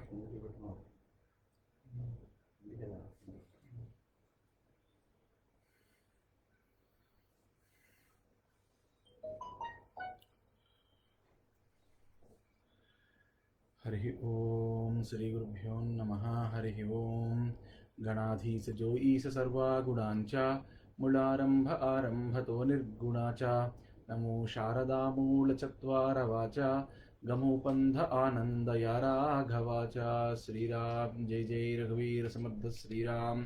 हरि ओम श्री गुरुभ्यो नमः। हरि ओम गणाधीश जो ईश सर्वा गुणांच मूलारंभ आरंभतो निर्गुणाच नमो शारदा मूल चत्वार वाचा गमोपंध आनंद या राघवाच। श्रीराम जय जय रघुवीर समर्थ श्रीराम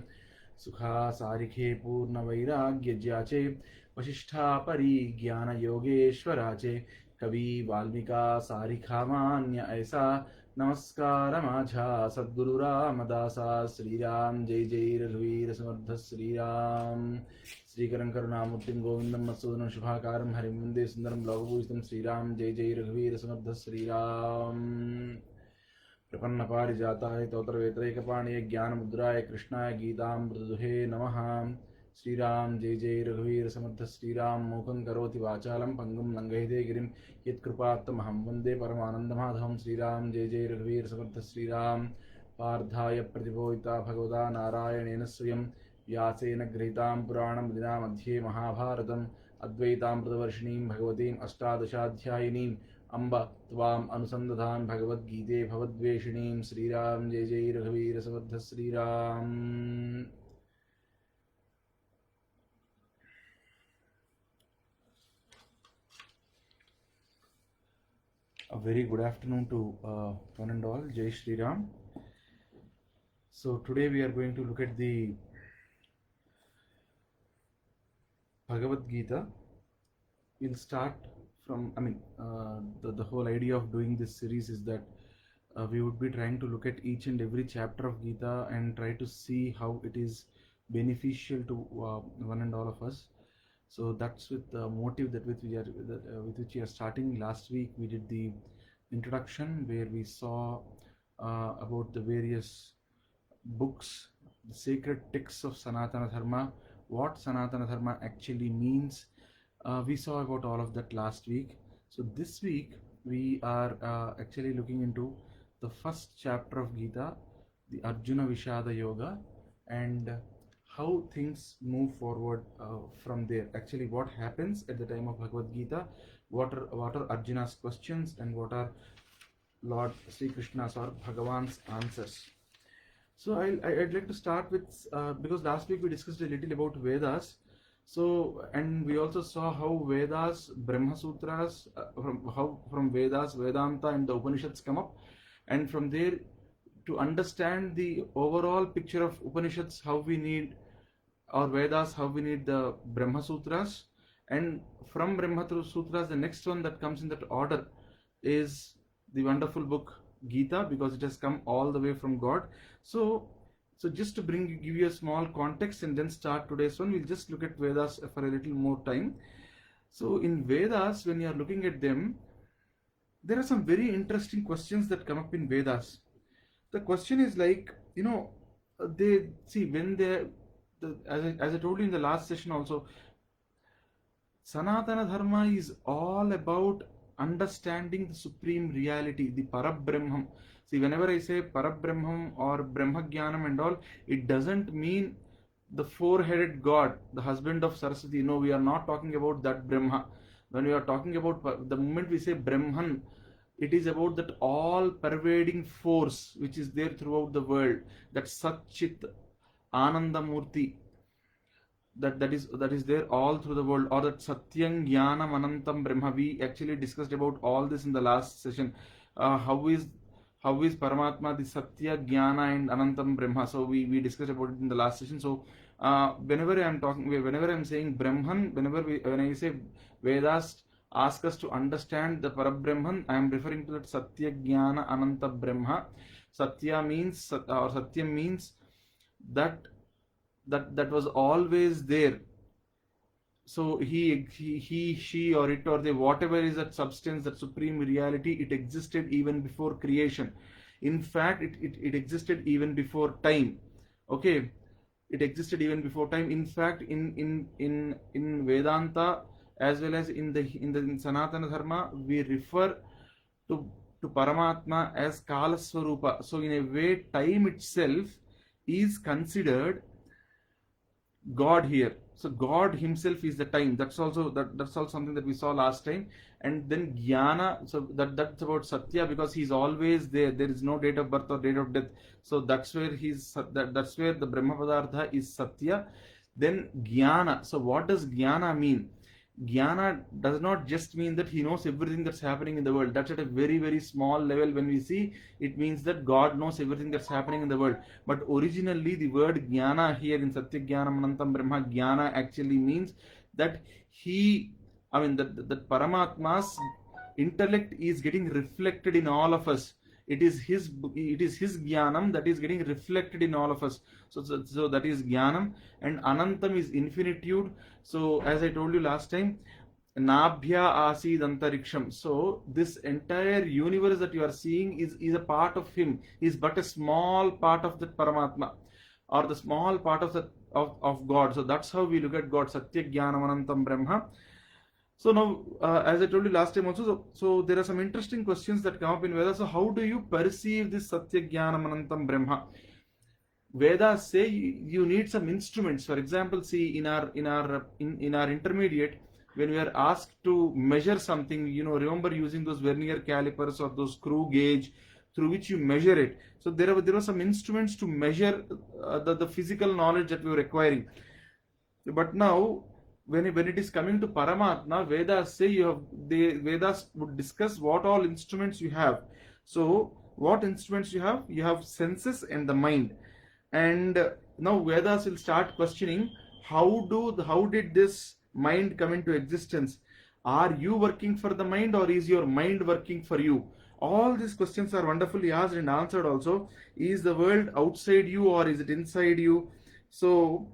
सुखा सारिखे पूर्ण वैराग्य ज्याचे वशिष्ठा परिज्ञान योगेश्वराचे कवी वाल्मिका सारिखा मान्य ऐसा नमस्कार माझा सद्गुरु रामदासा। श्रीराम जय जय रघुवीर समर्थ श्रीराम श्रीकरं करुणामूर्तिं गोविंदं मत्सूदनं शुभाकारं हरिं वन्दे सुन्दरं लोकभूषितं श्रीराम जय जय रघुवीर समर्थ श्रीराम। प्रपन्न पारिजाताय तोत्रवेत्रैकपाणिये ज्ञानमुद्राय कृष्णाय गीतामृतदुहे नमः। श्रीराम जय जय रघुवीर समर्थ श्रीराम मूकं करोति वाचालं पंगुं लंघयते गिरिं यत्कृपात्तमहं वन्दे परमानन्दमाधवं। श्रीराम जय जय रघुवीर समर्थ श्रीराम। पार्थाय प्रतिबोधिता भगवता नारायणेन स्वयं व्यासेन गृहीतां पुराणमुदिना मध्ये महाभारतम् अद्वैतामृतवर्षिणीं भगवतीम् अष्टादशाध्यायिनीम् अम्ब त्वाम् अनुसन्दधान् भगवद्गीते भवद्वेषिणीं। श्रीराम जय जय रघुवीर समर्थ Shriram. A very good afternoon to one and all. Jai Shri Ram. So today we are going to look at the Bhagavad Gita. We'll start from, the whole idea of doing this series is that we would be trying to look at each and every chapter of Gita and try to see how it is beneficial to one and all of us. So that's with the motive with which we are starting. Last week we did the introduction where we saw about the various books, the sacred texts of Sanatana Dharma, what Sanatana Dharma actually means. We saw about all of that last week. So this week we are actually looking into the first chapter of Gita, the Arjuna Vishada Yoga, and how things move forward from there. Actually, what happens at the time of Bhagavad Gita, what are Arjuna's questions, and what are Lord Sri Krishna's or Bhagavan's answers. So I'd like to start with, because last week we discussed a little about Vedas. So, and we also saw how Vedas, Brahma Sutras, from Vedas, Vedanta and the Upanishads come up, and from there to understand the overall picture of Upanishads, how we need, or Vedas, how we need the Brahma Sutras, and from Brahma Sutras, the next one that comes in that order is the wonderful book Gita, because it has come all the way from God. So just to give you a small context and then start today's one, we'll just look at Vedas for a little more time. So in Vedas, when you are looking at them, there are some very interesting questions that come up in Vedas. The question is like, they see when they, as I told you in the last session also, Sanatana Dharma is all about understanding the supreme reality, the Parabrahman. See, whenever I say Parabrahman or Brahmagyanam and all, it doesn't mean the four-headed God, the husband of Saraswati. No, we are not talking about that Brahma. When we are talking about, the moment we say Brahman, it is about that all-pervading force which is there throughout the world, that Sat-Chit Anandamurti, that is there all through the world, or that Satyam Jnanam Anantam Brahma. We actually discussed about all this in the last session. How is Paramatma the Satya, Jnana and Anantam Brahma? So we discussed about it in the last session. So whenever I'm saying Brahman, when I say Vedas ask us to understand the Parabrahman, I am referring to that Satya, Jnana, Ananta Brahma. Satya means, or Satyam means that was always there. So he, she, or it, or they, whatever is that substance, that supreme reality, it existed even before creation. In fact, it existed even before time. Okay, it existed even before time. In fact, in Vedanta as well as in Sanatana Dharma, we refer to to Paramatma as Kala Swarupa. So in a way, time itself is considered God here. So God Himself is the time. That's also something that we saw last time. And then Jnana. So that's about Satya, because He's always there. There is no date of birth or date of death. So that's where that's where the Brahma Padartha is Satya. Then Jnana. So what does Jnana mean? Jnana does not just mean that he knows everything that's happening in the world. That's at a very, very small level. When we see, it means that God knows everything that's happening in the world. But originally, the word Jnana here in Satya Jnanam Anantam Brahma, Jnana actually means that that Paramatma's intellect is getting reflected in all of us. It is his Jnanam that is getting reflected in all of us. So that is Jnanam, and Anantam is infinitude. So as I told you last time, Nabhya Asid Antariksham. So this entire universe that you are seeing is a part of him, is but a small part of that Paramatma, or the small part of God. So that's how we look at God. Satya Jnanam Anantam Brahma. So now, as I told you last time also, so there are some interesting questions that come up in Vedas. So how do you perceive this Satya Jnanam Anantam Brahma? Vedas say you need some instruments. For example, see in our intermediate, when we are asked to measure something, remember using those vernier calipers or those screw gauge through which you measure it. So there were some instruments to measure the physical knowledge that we were acquiring. But now, when it is coming to Paramatma, Vedas say Vedas would discuss what all instruments you have. So what instruments you have? You have senses and the mind. And now Vedas will start questioning how did this mind come into existence? Are you working for the mind, or is your mind working for you? All these questions are wonderfully asked and answered also. Is the world outside you, or is it inside you? So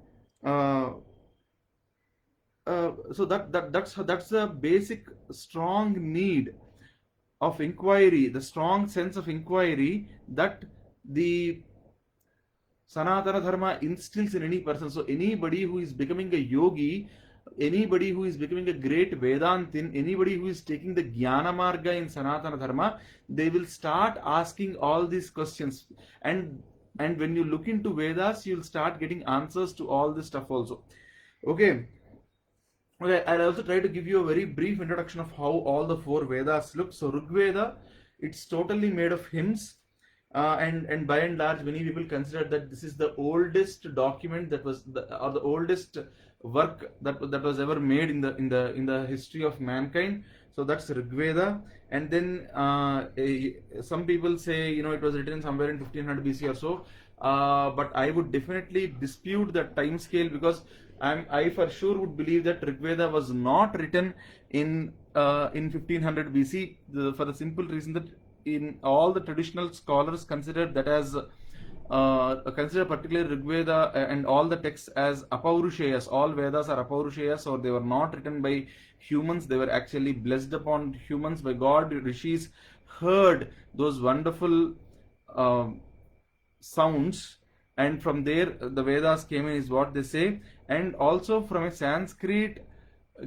that's the basic strong need of inquiry, the strong sense of inquiry that the Sanatana Dharma instills in any person. So anybody who is becoming a yogi, anybody who is becoming a great Vedantin, anybody who is taking the Jnana Marga in Sanatana Dharma, they will start asking all these questions. And when you look into Vedas, you'll start getting answers to all this stuff also. Okay, I'll also try to give you a very brief introduction of how all the 4 Vedas look. So Rig Veda, it's totally made of hymns. And by and large, many people consider that this is the oldest document that was or the oldest work that was ever made in the history of mankind. So that's Rig Veda. And then some people say it was written somewhere in 1500 BC or so. But I would definitely dispute that time scale, because I for sure would believe that Rig Veda was not written in 1500 BC, for the simple reason that in all the traditional scholars consider that as consider particularly Rig Veda and all the texts as apaurusheyas. All Vedas are apaurusheyas, or they were not written by humans. They were actually blessed upon humans by God. Rishis heard those wonderful sounds, and from there the Vedas came in, is what they say. And also from a Sanskrit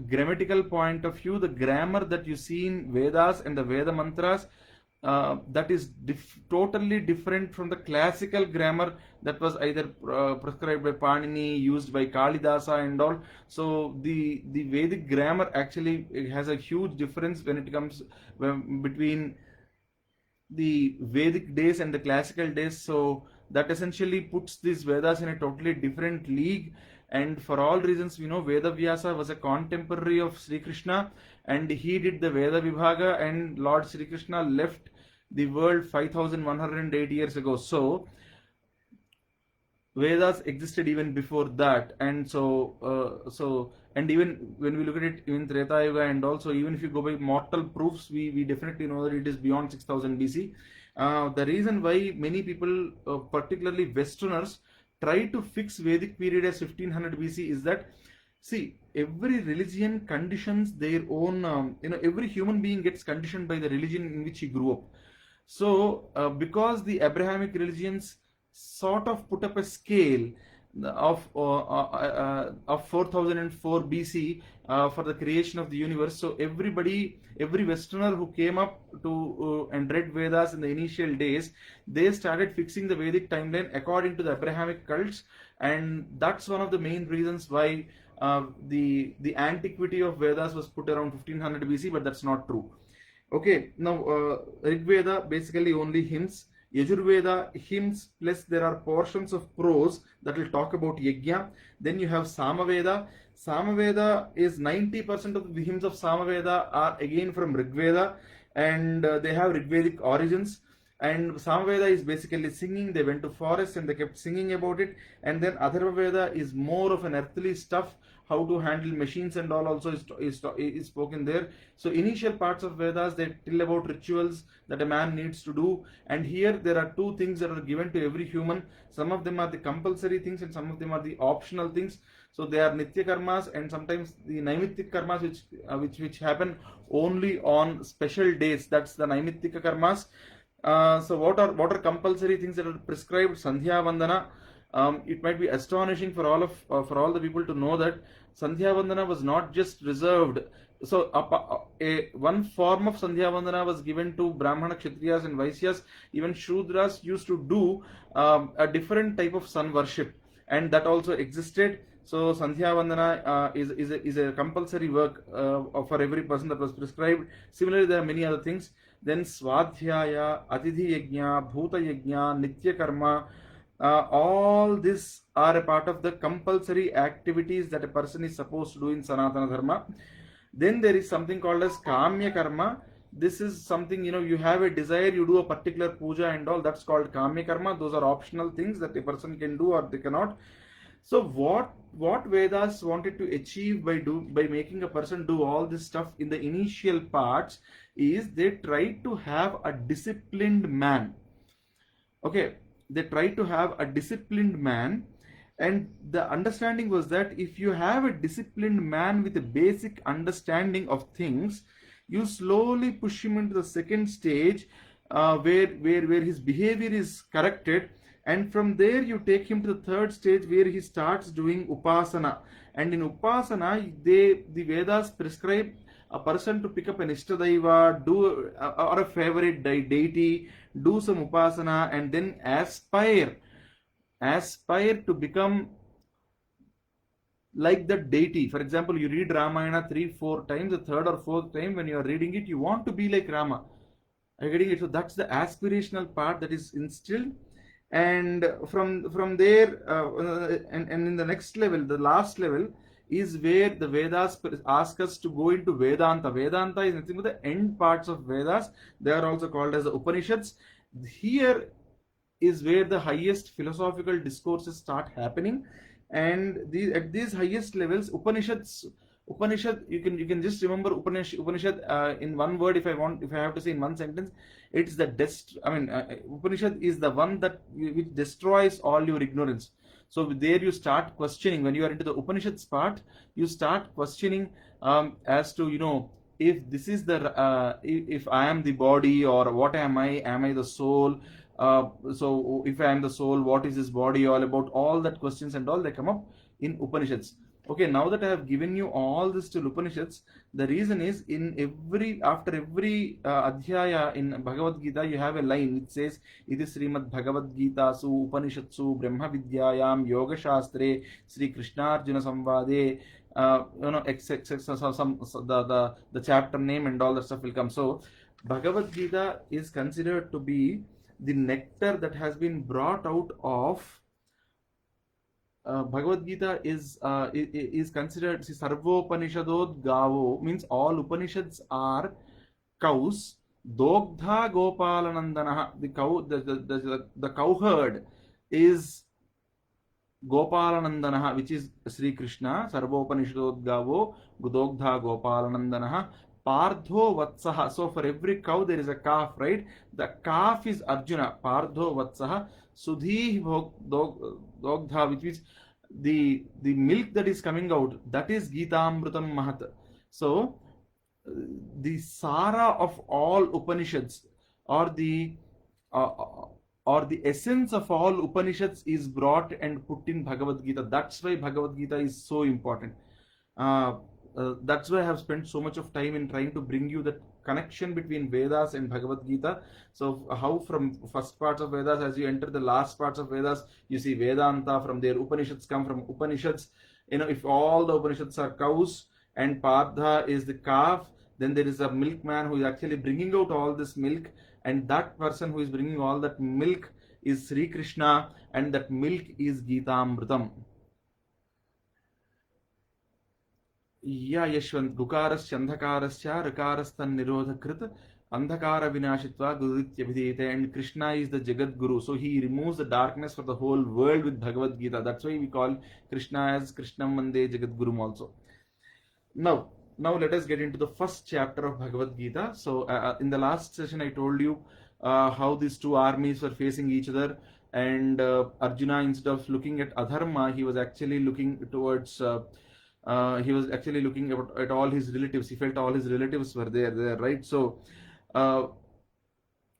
grammatical point of view, the grammar that you see in Vedas and the Veda mantras, that is totally different from the classical grammar that was either prescribed by Panini, used by Kalidasa and all. So the Vedic grammar actually has a huge difference when it comes between the Vedic days and the classical days. So that essentially puts these Vedas in a totally different league. And for all reasons, Veda Vyasa was a contemporary of Sri Krishna, and he did the Veda Vibhaga, and Lord Sri Krishna left the world 5108 years ago. So Vedas existed even before that. And and even when we look at it in Treta Yuga, and also even if you go by mortal proofs, we definitely know that it is beyond 6000 BC. The reason why many people, particularly Westerners, try to fix Vedic period as 1500 BC is that, see, every religion conditions their own, every human being gets conditioned by the religion in which he grew up. So, because the Abrahamic religions sort of put up a scale of 4004 BC for the creation of the universe. So every Westerner who came up to and read Vedas in the initial days, they started fixing the Vedic timeline according to the Abrahamic cults, and that's one of the main reasons why the antiquity of Vedas was put around 1500 BC, but that's not true. Okay, now Rig Veda basically only hymns. Yajurveda hymns plus there are portions of prose that will talk about Yajna. Then you have Samaveda. Samaveda is 90% of the hymns of Samaveda are again from Rig Veda, and they have Rigvedic origins. And Samaveda is basically singing. They went to forest and they kept singing about it. And then Atharva Veda is more of an earthly stuff, how to handle machines and all also is spoken there. So initial parts of Vedas, they tell about rituals that a man needs to do, and here there are two things that are given to every human. Some of them are the compulsory things and some of them are the optional things. So they are nitya karmas and sometimes the naimittik karmas which happen only on special days. That's the naimittika karmas. So what are compulsory things that are prescribed? Sandhya Vandana. It might be astonishing for all the people to know that Sandhya Vandana was not just reserved. So one form of Sandhya Vandana was given to Brahmana, Kshatriyas and Vaisyas. Even Shudras used to do a different type of sun worship, and that also existed. So Sandhya Vandana is a compulsory work for every person that was prescribed. Similarly, there are many other things. Then Swadhyaya, Atidhi Yajna, Bhuta Yajna, Nitya Karma. All these are a part of the compulsory activities that a person is supposed to do in Sanatana Dharma. Then there is something called as Kamya Karma. This is something, you have a desire, you do a particular puja and all, that's called Kamya Karma. Those are optional things that a person can do or they cannot. So what Vedas wanted to achieve by making a person do all this stuff in the initial parts is they tried to have a disciplined man. Okay, they tried to have a disciplined man, and the understanding was that if you have a disciplined man with a basic understanding of things, you slowly push him into the second stage where his behavior is corrected, and from there you take him to the third stage where he starts doing upasana. And in upasana, the Vedas prescribe a person to pick up an Ishtadaiva, do or a favorite deity, do some upasana, and then aspire to become like the deity. For example, you read Ramayana 3-4 times, the third or fourth time when you are reading it, you want to be like Rama. Are you getting it? So that's the aspirational part that is instilled. And from there, and in the next level, the last level is where the Vedas ask us to go into Vedanta. Vedanta is nothing but the end parts of Vedas. They are also called as the Upanishads. Here is where the highest philosophical discourses start happening, and at these highest levels, Upanishad, you can just remember Upanishad in one word. If I have to say in one sentence, it's the Upanishad is the one which destroys all your ignorance. So there you start questioning. When you are into the Upanishads part, you start questioning as to if this is if I am the body, or what am I? Am I the soul? So if I am the soul, what is this body all about? All that questions and all, they come up in Upanishads. Okay, now that I have given you all this to Upanishads, the reason is after every adhyaya in Bhagavad Gita, you have a line which says, "Iti Srimad Bhagavad Gita Su Upanishatsu Brahma Vidyayam Yoga Shastre Sri Krishna Arjuna Samvade." The chapter name and all that stuff will come. So Bhagavad Gita is considered to be the nectar that has been brought out of Bhagavad Gita is considered, see, Sarvopanishadod Gavo means all Upanishads are cows. Dogdha Gopalanandana, the cow herd is Gopalanandana, which is Sri Krishna. Sarvopanishadod Gavo Dogdha Gopalanandana. Pardho Vatsaha. So for every cow there is a calf, right? The calf is Arjuna. Pardho Vatsaha. Sudhi Dogdha, which means the milk that is coming out, that is Gitamrutam Mahat. So the Sara of all Upanishads, or the or the essence of all Upanishads is brought and put in Bhagavad Gita. That's why Bhagavad Gita is so important. Uh, that's why I have spent so much of time in trying to bring you that connection between Vedas and Bhagavad Gita. So how from first parts of Vedas, as you enter the last parts of Vedas, you see Vedanta. From there, Upanishads come from Upanishads. If all the Upanishads are cows and Partha is the calf, then there is a milkman who is actually bringing out all this milk, and that person who is bringing all that milk is Sri Krishna, and that milk is Gita Amritam. Yeah, Yashwant, Gukarasya Andhakarasya Rakarastan Nirodhakrit Andhakara Vinashitva Guruditya Videte, and Krishna is the Jagat Guru. So he removes the darkness for the whole world with Bhagavad Gita. That's why we call Krishna as Krishnam Mande Jagat Guru also. Now let us get into the first chapter of Bhagavad Gita. So in the last session I told you how these two armies were facing each other, and Arjuna, instead of looking at adharma, he was actually looking towards at all his relatives. He felt all his relatives were there, right? So uh,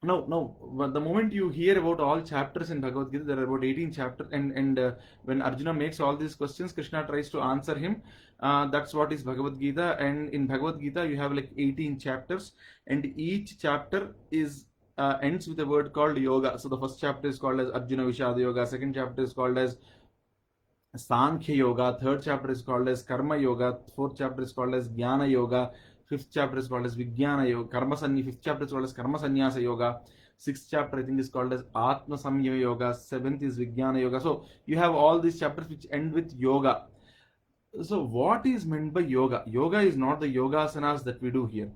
now, the moment you hear about all chapters in Bhagavad Gita, there are about 18 chapters, and when Arjuna makes all these questions, Krishna tries to answer him. That's what is Bhagavad Gita, and in Bhagavad Gita you have like 18 chapters, and each chapter is ends with a word called yoga. So the first chapter is called as Arjuna Vishada Yoga, second chapter is called as Sankhya Yoga, third chapter is called as Karma Yoga, fourth chapter is called as Jnana Yoga, fifth chapter is called as Vijnana Yoga, fifth chapter is called as Karma Sannyasa Yoga, sixth chapter I think is called as Atma Samyama Yoga, seventh is Vijnana Yoga. So you have all these chapters which end with yoga. So what is meant by yoga? Yoga is not the yogasanas that we do here.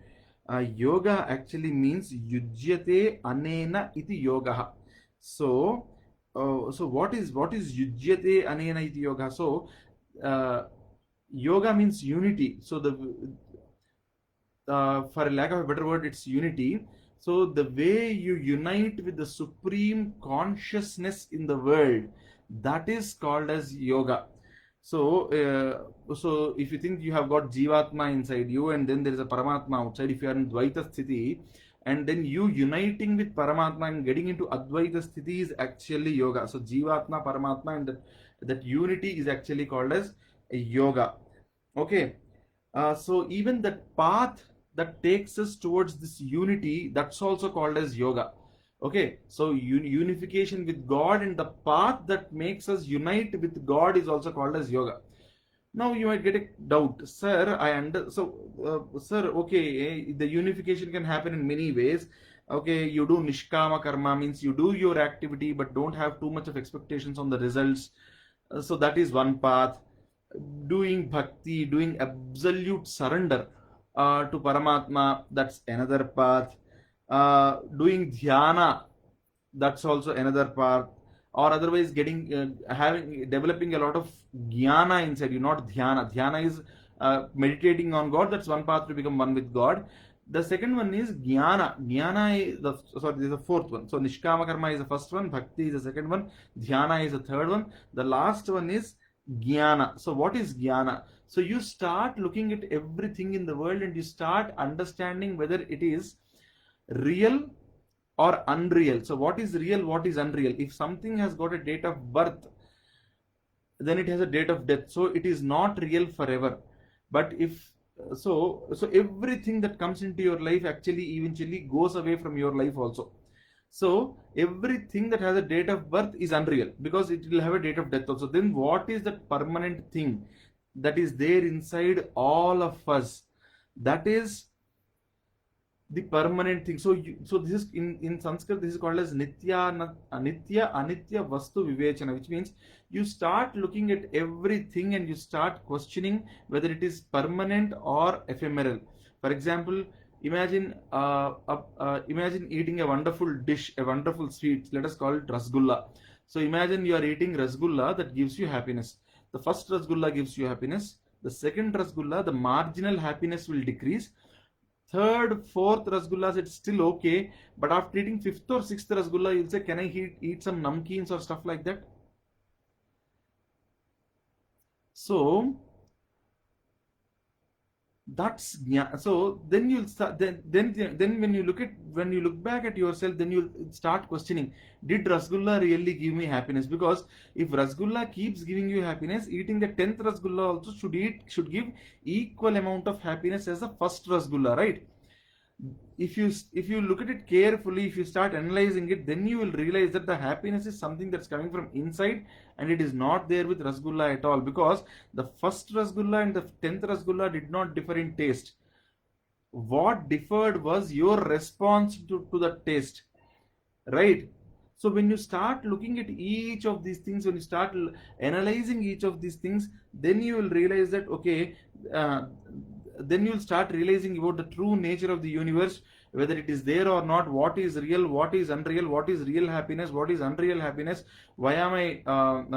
Yoga actually means yujyate anena iti yoga. So what is yujyate anena iti yoga? So yoga means unity. So for lack of a better word, it's unity. So the way you unite with the supreme consciousness in the world, that is called as yoga. So if you think you have got Jivatma inside you, and then there is a Paramatma outside, if you are in Dvaita Sthiti, and then you uniting with Paramatma and getting into Advaita Sthiti is actually yoga. So Jivatma, Paramatma, and that unity is actually called as a yoga. Okay. So even that path that takes us towards this unity, that's also called as yoga. Okay, so unification with God and the path that makes us unite with God is also called as yoga. Now you might get a doubt, sir. Sir, okay, the unification can happen in many ways. Okay, you do nishkama karma, means you do your activity but don't have too much of expectations on the results. So that is one path. Doing bhakti, doing absolute surrender to Paramatma, that's another path. Doing dhyana, that's also another path. Or otherwise developing a lot of jnana inside you, not dhyana. Dhyana is meditating on God. That's one path to become one with God. The second one is jnana. This is the fourth one. So nishkama karma is the first one, bhakti is the second one, dhyana is the third one. The last one is jnana. So what is jnana? So you start looking at everything in the world and you start understanding whether it is real or unreal. So what is real, what is unreal? If something has got a date of birth, then it has a date of death. So it is not real forever. But if so everything that comes into your life actually eventually goes away from your life also. So everything that has a date of birth is unreal because it will have a date of death also. Then what is that permanent thing that is there inside all of us? That is the permanent thing. So this is in Sanskrit, this is called as nitya anitya vastu vivechana, which means you start looking at everything and you start questioning whether it is permanent or ephemeral. For example, imagine eating a wonderful dish, a wonderful sweet. Let us call it rasgulla. So imagine you are eating rasgulla that gives you happiness. The first rasgulla gives you happiness. The second rasgulla, the marginal happiness will decrease. Third, fourth rasgullas, it's still okay. But after eating fifth or sixth rasgulla, you'll say, can I eat some namkeens or stuff like that? So That's yeah. So then you'll start. Then when you look back at yourself, then you'll start questioning: did Rasgulla really give me happiness? Because if Rasgulla keeps giving you happiness, eating the 10th Rasgulla also should give equal amount of happiness as the first Rasgulla, right? If you look at it carefully, if you start analyzing it, then you will realize that the happiness is something that's coming from inside, and it is not there with Rasgulla at all, because the first Rasgulla and the 10th Rasgulla did not differ in taste. What differed was your response to the taste, right? So when you start looking at each of these things, when you start analyzing each of these things, then you will realize that okay, uh, then you'll start realizing about the true nature of the universe, whether it is there or not, what is real, what is unreal, what is real happiness, what is unreal happiness, why am I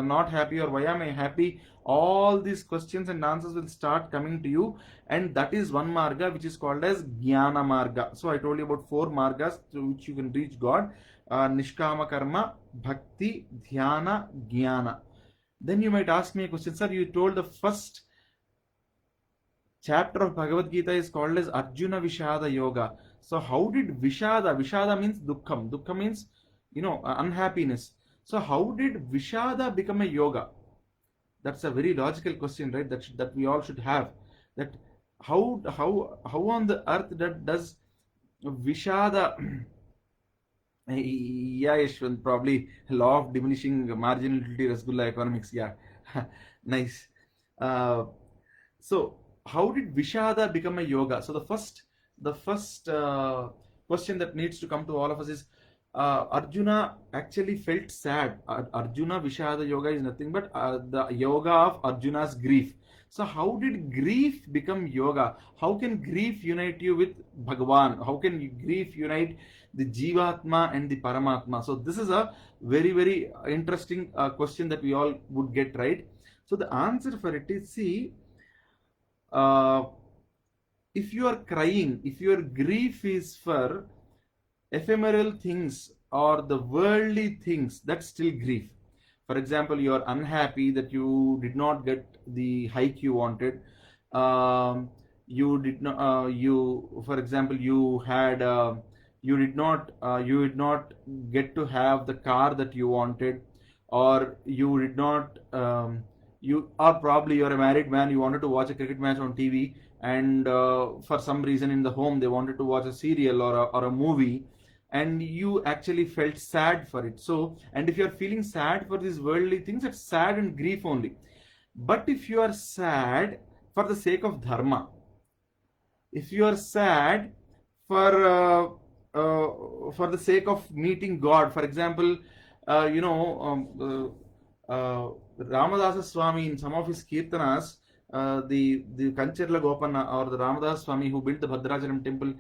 not happy, or why am I happy. All these questions and answers will start coming to you, and that is one marga which is called as Jnana Marga. So I told you about four margas through which you can reach God: Nishkama Karma, Bhakti, Dhyana, Jnana. Then you might ask me a question, sir, you told the first chapter of Bhagavad Gita is called as Arjuna Vishada Yoga. So how did Vishada means Dukkham. Dukkham means, unhappiness. So how did Vishada become a yoga? That's a very logical question, right? That we all should have. That how on the earth does Vishada yeah, Yashwant, probably law of diminishing marginality, Rasgulla economics. Yeah, nice. Uh, so, how did Vishada become a yoga? So the first question that needs to come to all of us is, Arjuna actually felt sad. Arjuna Vishada yoga is nothing but the yoga of Arjuna's grief. So how did grief become yoga? How can grief unite you with Bhagavan? How can grief unite the Jivatma and the Paramatma? So this is a very very interesting question that we all would get right. So the answer for it is, see, uh, if you are crying, if your grief is for ephemeral things or the worldly things, that's still grief. For example, you are unhappy that you did not get the hike you wanted. You did not. You, for example, you did not get to have the car that you wanted, or you did not. You or probably you're a married man. You wanted to watch a cricket match on TV, and for some reason in the home they wanted to watch a serial or a movie, and you actually felt sad for it. So, and if you are feeling sad for these worldly things, it's sad and grief only. But if you are sad for the sake of dharma, if you are sad for for the sake of meeting God, for example, Ramadasa Swami in some of his kirtanas, the Kancherla Gopana or the Ramadasa Swami who built the Bhadrachalam temple,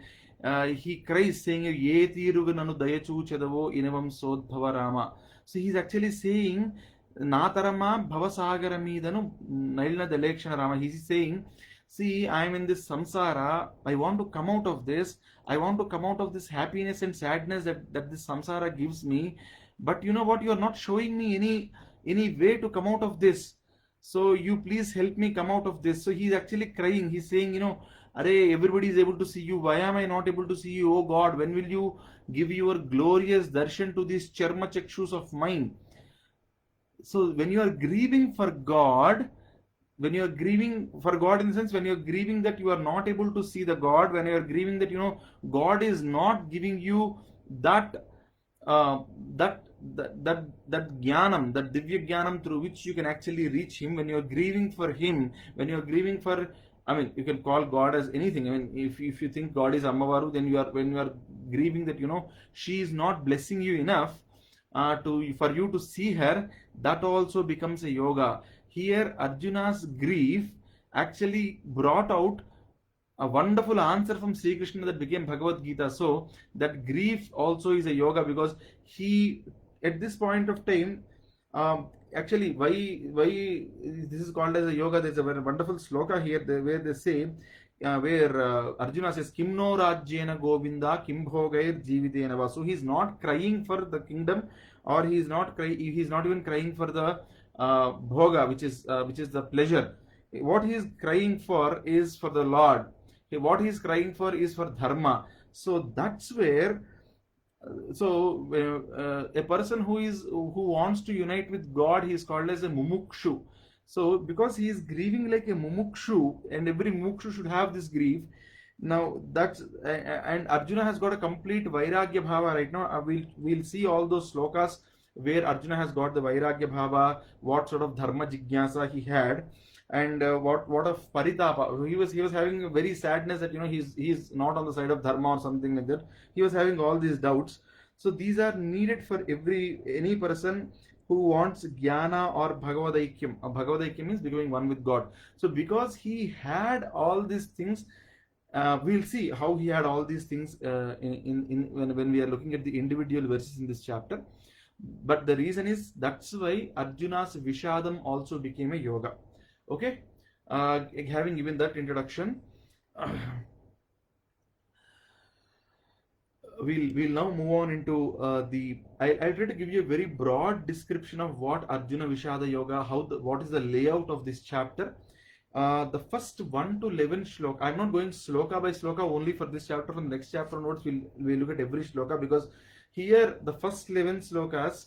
he cries saying, Ye Tirugananu Dayachu Chedavo Inavam Sodhava Rama. So he's actually saying, Natarama Bhavasagara Midanu Nailna Dalekshana Rama. He's saying, see, I'm in this samsara. I want to come out of this. I want to come out of this happiness and sadness that this samsara gives me. But you know what? You're not showing me any way to come out of this. So you please help me come out of this. So he's actually crying. He's saying, Array, everybody is able to see you. Why am I not able to see you? Oh God, when will you give your glorious darshan to these charma chakshus of mine? So when you are grieving for God, when you are grieving for God in the sense, when you are grieving that you are not able to see the God, when you are grieving that God is not giving you that uh, that that jnanam, that divya jnanam through which you can actually reach Him, when you are grieving for Him, when you are grieving for, I mean, you can call God as anything. I mean, if you think God is Ammavaru, then when you are grieving that she is not blessing you enough to for you to see her, that also becomes a yoga. Here, Arjuna's grief actually brought out a wonderful answer from Sri Krishna that became Bhagavad Gita. So that grief also is a yoga, because he, at this point of time, actually, why this is called as a yoga? There's a very wonderful sloka here where they say, where Arjuna says, Kimno Rajyena Govinda Kim Bhogair Jivitena Va. So he's not crying for the kingdom, or he's not even crying for the bhoga, which is the pleasure. What he is crying for is for the Lord. What he is crying for is for dharma. So that's where a person who wants to unite with God, he is called as a mumukshu. So because he is grieving like a mumukshu, and every mumukshu should have this grief. Now that's and Arjuna has got a complete vairagya bhava right now. We'll see all those slokas where Arjuna has got the vairagya bhava, what sort of dharma jigyasa he had, and what of paritapa. He was having a very sadness that he's not on the side of dharma or something like that. He was having all these doubts. So these are needed for any person who wants jnana or bhagavadaikyam. Bhagavadaikyam means becoming one with God. So because he had all these things, we'll see how he had all these things when we are looking at the individual verses in this chapter. But the reason is that's why Arjuna's Vishadam also became a yoga. Okay, having given that introduction, we'll now move on into I'll try to give you a very broad description of what Arjuna Vishada Yoga, what is the layout of this chapter. The first 1 to 11 shloka, I'm not going sloka by sloka only for this chapter. From the next chapter onwards, we'll look at every shloka, because here the first 11 slokas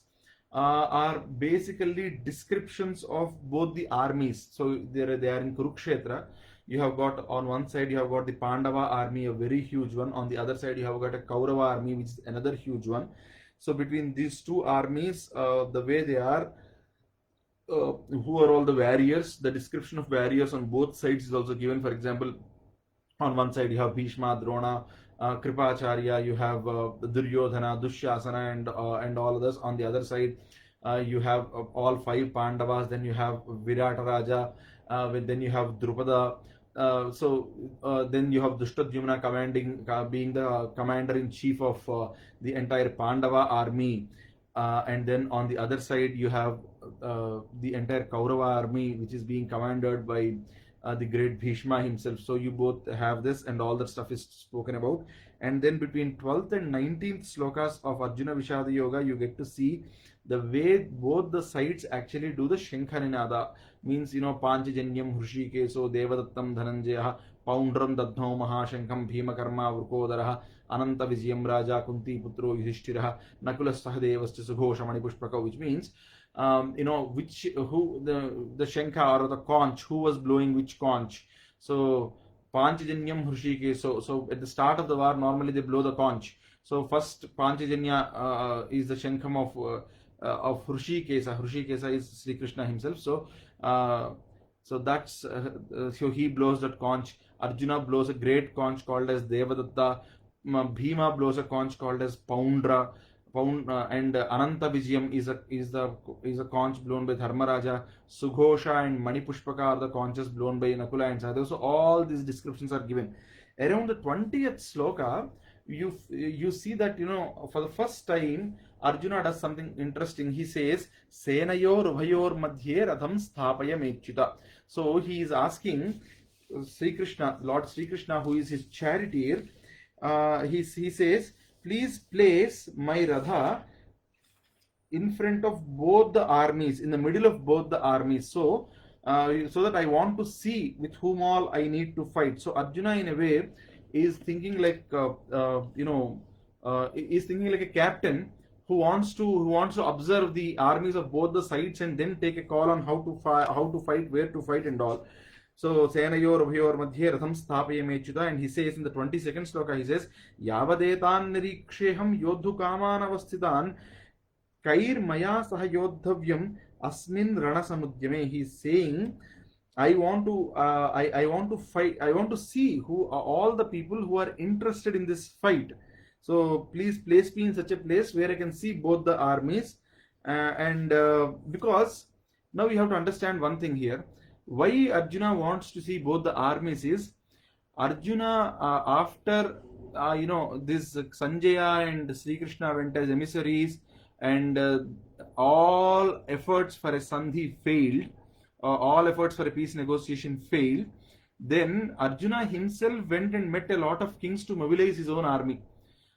are basically descriptions of both the armies. So they are in Kurukshetra. You have got on one side you have got the Pandava army, a very huge one. On the other side you have got a Kaurava army, which is another huge one. So between these two armies, the way they are, who are all the warriors, the description of warriors on both sides is also given. For example, on one side you have Bhishma, Drona, Kripacharya, you have Duryodhana, Dushyasana, and all others. On the other side, you have all 5 Pandavas. Then you have Virata Raja. Then you have Drupada. Then you have Drishtadyumna being the commander in chief of the entire Pandava army. And then on the other side, you have the entire Kaurava army, which is being commanded by the great Bhishma himself. So you both have this, and all that stuff is spoken about. And then between 12th and 19th slokas of Arjuna Vishada Yoga, you get to see the way both the sides actually do the Shankhaninada. Means, Panchajanyam Hrishikeso Devadattam Dhananjaya Poundram Dadhno Mahashankam Bhimakarma Vrukodaraha Ananta Vijayam Raja Kunti Putro Yudhishthiraha Nakula Sahadevascha Sughosha Manipushpaka, which means the Shankha or the conch, who was blowing which conch. So Panchajanyam Hrishikeso. So at the start of the war, normally they blow the conch. So first Panchajanya is the Shankham of Hrishikesa. Hrishikesa is Sri Krishna himself. So that's so he blows that conch. Arjuna blows a great conch called as Devadatta. Bhima blows a conch called as Poundra. And Ananta Vijayam is a conch blown by Dharmaraja. Sughosha and Manipushpaka are the conches blown by Nakula and Sahadeva. So all these descriptions are given. Around the 20th sloka, you see that for the first time Arjuna does something interesting. He says, Senayor Ubhayor Madhye Ratham Sthapaya Mechita. So he is asking Sri Krishna, Lord Sri Krishna, who is his charioteer, he says, please place my Radha in front of both the armies, in the middle of both the armies, so that I want to see with whom all I need to fight. So Arjuna, in a way, is thinking like is thinking like a captain who wants to observe the armies of both the sides and then take a call on how to fight, where to fight, and all. So Senayor Ubhayor Madhye Ratham Sthapayamechyuta, and he says in the 22nd sloka, he says, Yavadetan Niriksheham Yodhu Kaman Avasthitan Kair Maya Sahayodhavyam Asmin Rana Samudyame. He is saying, I want to fight, I want to see who are all the people who are interested in this fight. So please place me in such a place where I can see both the armies. Because now we have to understand one thing here. Why Arjuna wants to see both the armies is, Arjuna after this Sanjaya and Sri Krishna went as emissaries, and all efforts for a sandhi failed, all efforts for a peace negotiation failed. Then Arjuna himself went and met a lot of kings to mobilize his own army.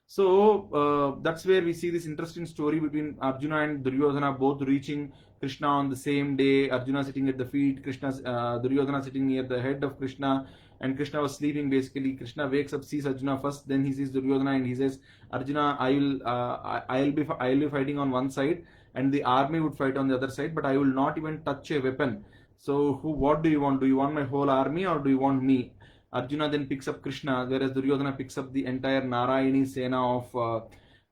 So that's where we see this interesting story between Arjuna and Duryodhana both reaching Krishna on the same day. Arjuna sitting at the feet, Duryodhana sitting near the head of Krishna, and Krishna was sleeping basically. Krishna wakes up, sees Arjuna first, then he sees Duryodhana, and he says, Arjuna, I'll be fighting on one side, and the army would fight on the other side, but I will not even touch a weapon. So what do you want? Do you want my whole army, or do you want me? Arjuna then picks up Krishna, whereas Duryodhana picks up the entire Narayani Sena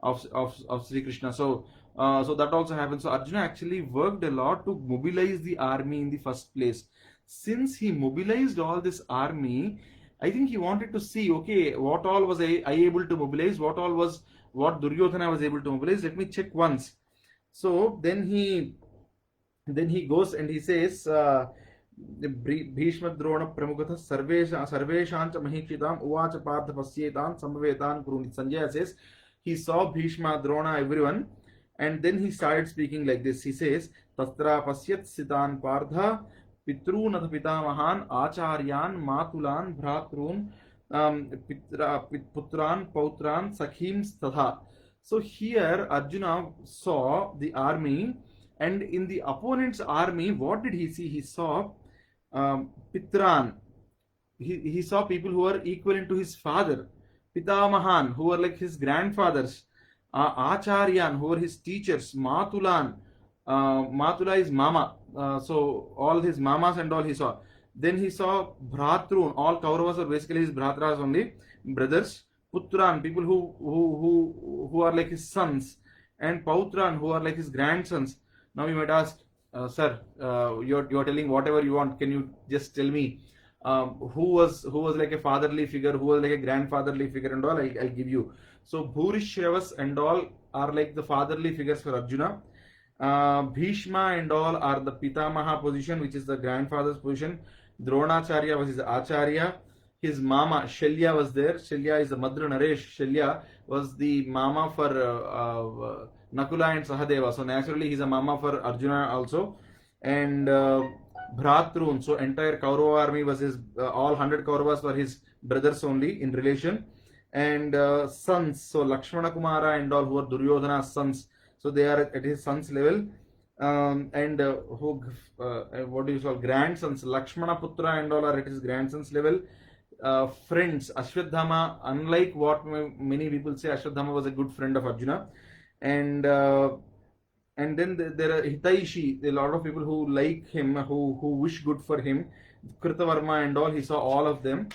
of Sri Krishna. So that also happens. So Arjuna actually worked a lot to mobilize the army in the first place. Since he mobilized all this army, I think he wanted to see, okay, what all was I able to mobilize, what Duryodhana was able to mobilize. Let me check once. So then he goes and he says, भीष्मद्रोण प्रमुखतः सर्वेषां च महीक्षिताम् उवाच पार्थ पश्येतान् समवेतान् कुरु. Sanjaya says he saw Bhishma, Drona, everyone, and then he started speaking like this. He says, तत्र पश्यत् सितान् पार्थ पितॄन् अथ पितामहान् आचार्यान् मातुलान् भ्रातॄन् पुत्रान् पौत्रान् सखींस् तथा. So here Arjuna saw the army, and in the opponent's army, what did he see? He saw Pitran. He saw people who were equivalent to his father. Pitamahan, who were like his grandfathers. Acharyan, who were his teachers. Matulan. Matula is mama. So all his mamas and all he saw. Then he saw Bhratrun. All Kauravas are basically his Bhratras only, brothers. Putran, people who are like his sons. And Pautran, who are like his grandsons. Now you might ask, sir, you're telling whatever you want. Can you just tell me who was like a fatherly figure, who was like a grandfatherly figure and all? I'll give you. So Bhurishravas and all are like the fatherly figures for Arjuna. Bhishma and all are the Pitamaha position, which is the grandfather's position. Dronacharya was his Acharya. His mama Shalya was there. Shalya is the Madra Naresh. Shalya was the mama for Nakula and Sahadeva. So naturally he's a mama for Arjuna also. And Bhratrun, so entire Kaurava army was his, all 100 Kauravas were his brothers only in relation. And sons, so Lakshmana Kumara and all who are Duryodhana's sons. So they are at his son's level. And what do you call grandsons? Lakshmana Putra and all are at his grandson's level. Friends, Ashwadhama, unlike what many people say, Ashwadhama was a good friend of Arjuna. And then there are Hitaishi, a lot of people who like him, who wish good for him. Kritavarma and all, he saw all of them.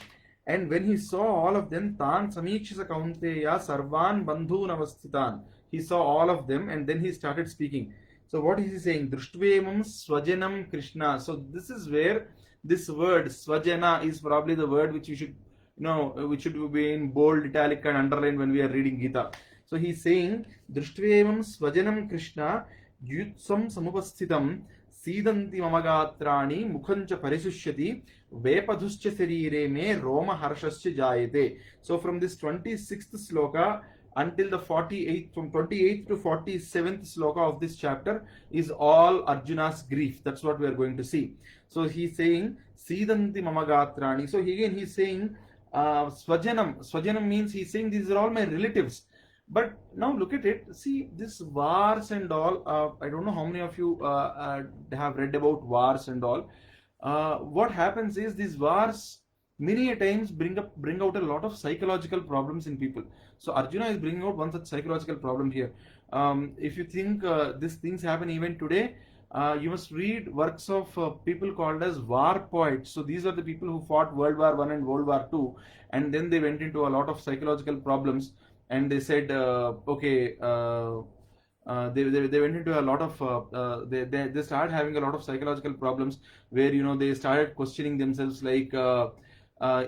And when he saw all of them, Tan Samikshisa Kaunteya Sarvan Bandhu Navasthitan. He saw all of them and then he started speaking. So what is he saying? Drishtvemam Swajanam Krishna. So this is where this word Swajana is probably the word which you should, which should be in bold, italic and underlined when we are reading Gita. So he's saying, Drishtvemam Swajanam Krishna Yutsam Samupasthitam Sidanti Mamagatrani Mukhancha Parisushyati Vepadhuscha Sarire Me Roma Harshascha Jayate. So from this 26th sloka until the 48th, from 28th to 47th sloka of this chapter is all Arjuna's grief. That's what we are going to see. So he's saying Sidanti Mamagatrani. So again he's saying Swajanam. Swajanam means he's saying these are all my relatives. But now look at it. See this wars and all. I don't know how many of you have read about wars and all. What happens is these wars many a times bring out a lot of psychological problems in people. So Arjuna is bringing out one such psychological problem here. If you think these things happen even today, you must read works of people called as war poets. So these are the people who fought World War I and World War II, and then they went into a lot of psychological problems. And they said, they went into a lot of they started having a lot of psychological problems where they started questioning themselves like,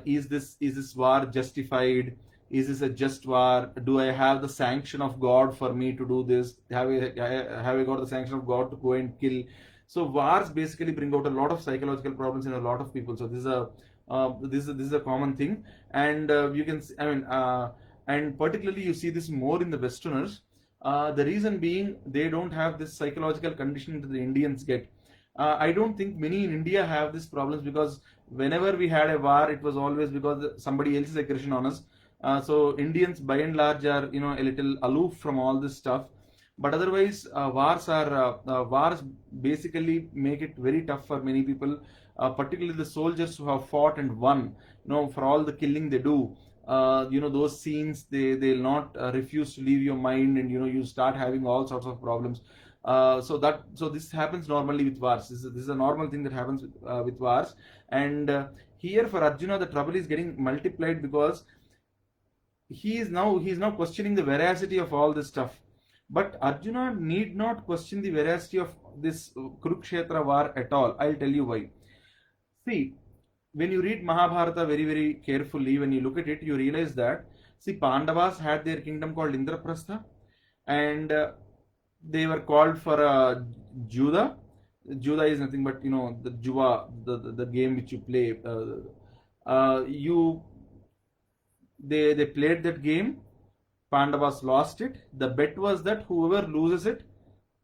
is this war justified? Is this a just war? Do I have the sanction of God for me to do this? Have I got the sanction of God to go and kill? So wars basically bring out a lot of psychological problems in a lot of people. So this is a common thing, and you can and particularly you see this more in the Westerners. The reason being they don't have this psychological condition that the Indians get. I don't think many in India have these problems, because whenever we had a war, it was always because somebody else is aggression on us. So Indians by and large are, you know, a little aloof from all this stuff. But otherwise, wars basically make it very tough for many people, particularly the soldiers who have fought and won. You know, for all the killing they do, you know, those scenes, they'll not refuse to leave your mind, and you know, you start having all sorts of problems. So this happens normally with wars. This is a normal thing that happens with wars. And here for Arjuna, the trouble is getting multiplied because he's now questioning the veracity of all this stuff. But Arjuna need not question the veracity of this Kurukshetra war at all. I'll tell you why. See, when you read Mahabharata very, very carefully, when you look at it, you realize that, see, Pandavas had their kingdom called Indraprastha, and they were called for Juda. Juda is nothing but, you know, the Juva, the game which you play. You they played that game. Pandavas lost it. The bet was that whoever loses it,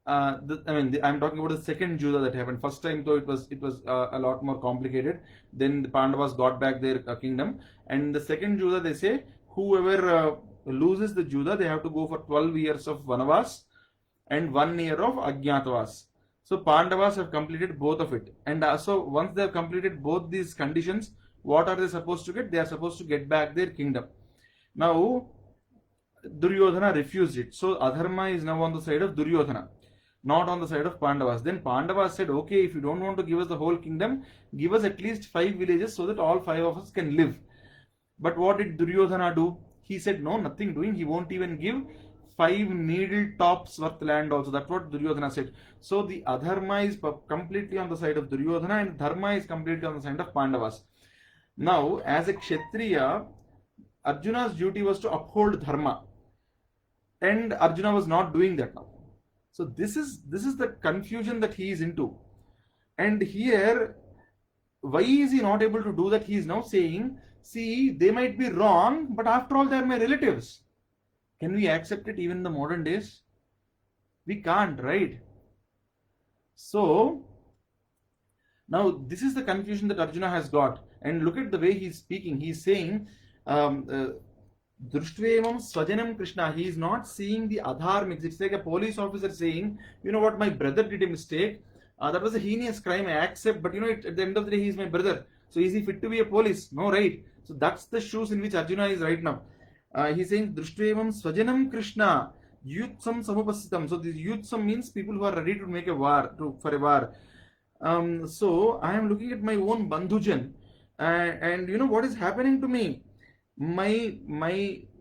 I'm talking about the second Juda that happened. First time, though, it was a lot more complicated. Then the Pandavas got back their kingdom, and the second Juda, they say whoever loses the Juda, they have to go for 12 years of Vanavas and 1 year of Ajnatavas. So Pandavas have completed both of it, and so once they have completed both these conditions, what are they supposed to get? They are supposed to get back their kingdom. Now Duryodhana refused it. So Adharma is now on the side of Duryodhana, not on the side of Pandavas. Then Pandavas said, okay, if you don't want to give us the whole kingdom, give us at least 5 villages so that all 5 of us can live. But what did Duryodhana do? He said, no, nothing doing. He won't even give 5 needle tops worth land also. That's what Duryodhana said. So the Adharma is completely on the side of Duryodhana, and Dharma is completely on the side of Pandavas. Now, as a Kshatriya, Arjuna's duty was to uphold Dharma, and Arjuna was not doing that now. So this is the confusion that he is into. And here, why is he not able to do that? He is now saying, see, they might be wrong, but after all, they are my relatives. Can we accept it even in the modern days? We can't, right? So now this is the confusion that Arjuna has got. And look at the way he's speaking. He's saying, Društvevam Swajanam Krishna. He is not seeing the adharmics. It's like a police officer saying, you know what, my brother did a mistake. That was a heinous crime, I accept, but you know, at the end of the day, he is my brother. So is he fit to be a police? No, right? So that's the shoes in which Arjuna is right now. He's saying, Društvevam Swajanam Krishna. Yutsam Samupasitam. So this Yutsam means people who are ready to make a war, for a war. So I am looking at my own Bandhujan, and you know what is happening to me? My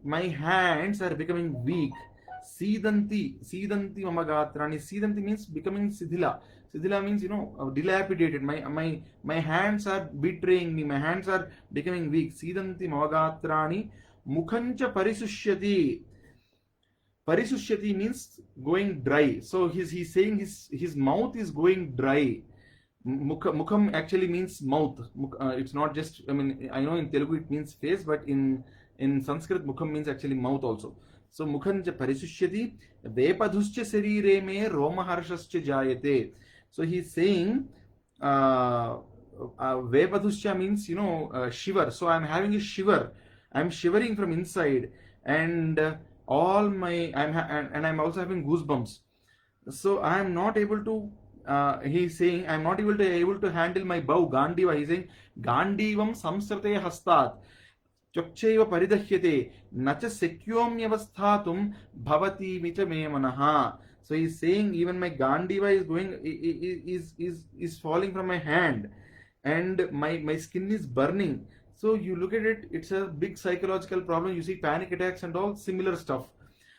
hands are becoming weak. Sidanti mamagatrani. Sidanti means becoming sidhila. Sidhila means, you know, dilapidated. My hands are betraying me. My hands are becoming weak. Sidanti mamagatrani. Mukhancha parisushyati. Parisushyati means going dry. So he's saying his mouth is going dry. Mukham actually means mouth. It's not just, I mean, I know in Telugu it means face, but in Sanskrit, mukham means actually mouth also. So mukhanja parisushyati vepadhuscha sarire me romaharshascha jayate. So he's saying vepadhuscha means, you know, shiver. So I'm having a shiver. I'm shivering from inside, and I'm also having goosebumps. So I am not able to. He's saying, I'm not able to handle my bow, Gandiva. He's saying, Gandivam samsrate hastat chokchaiva paridahyate nacha sekyomyavasthatum bhavati micha me manaha. So he's saying, even my Gandiva is falling from my hand, and my skin is burning. So you look at it, it's a big psychological problem. You see panic attacks and all similar stuff.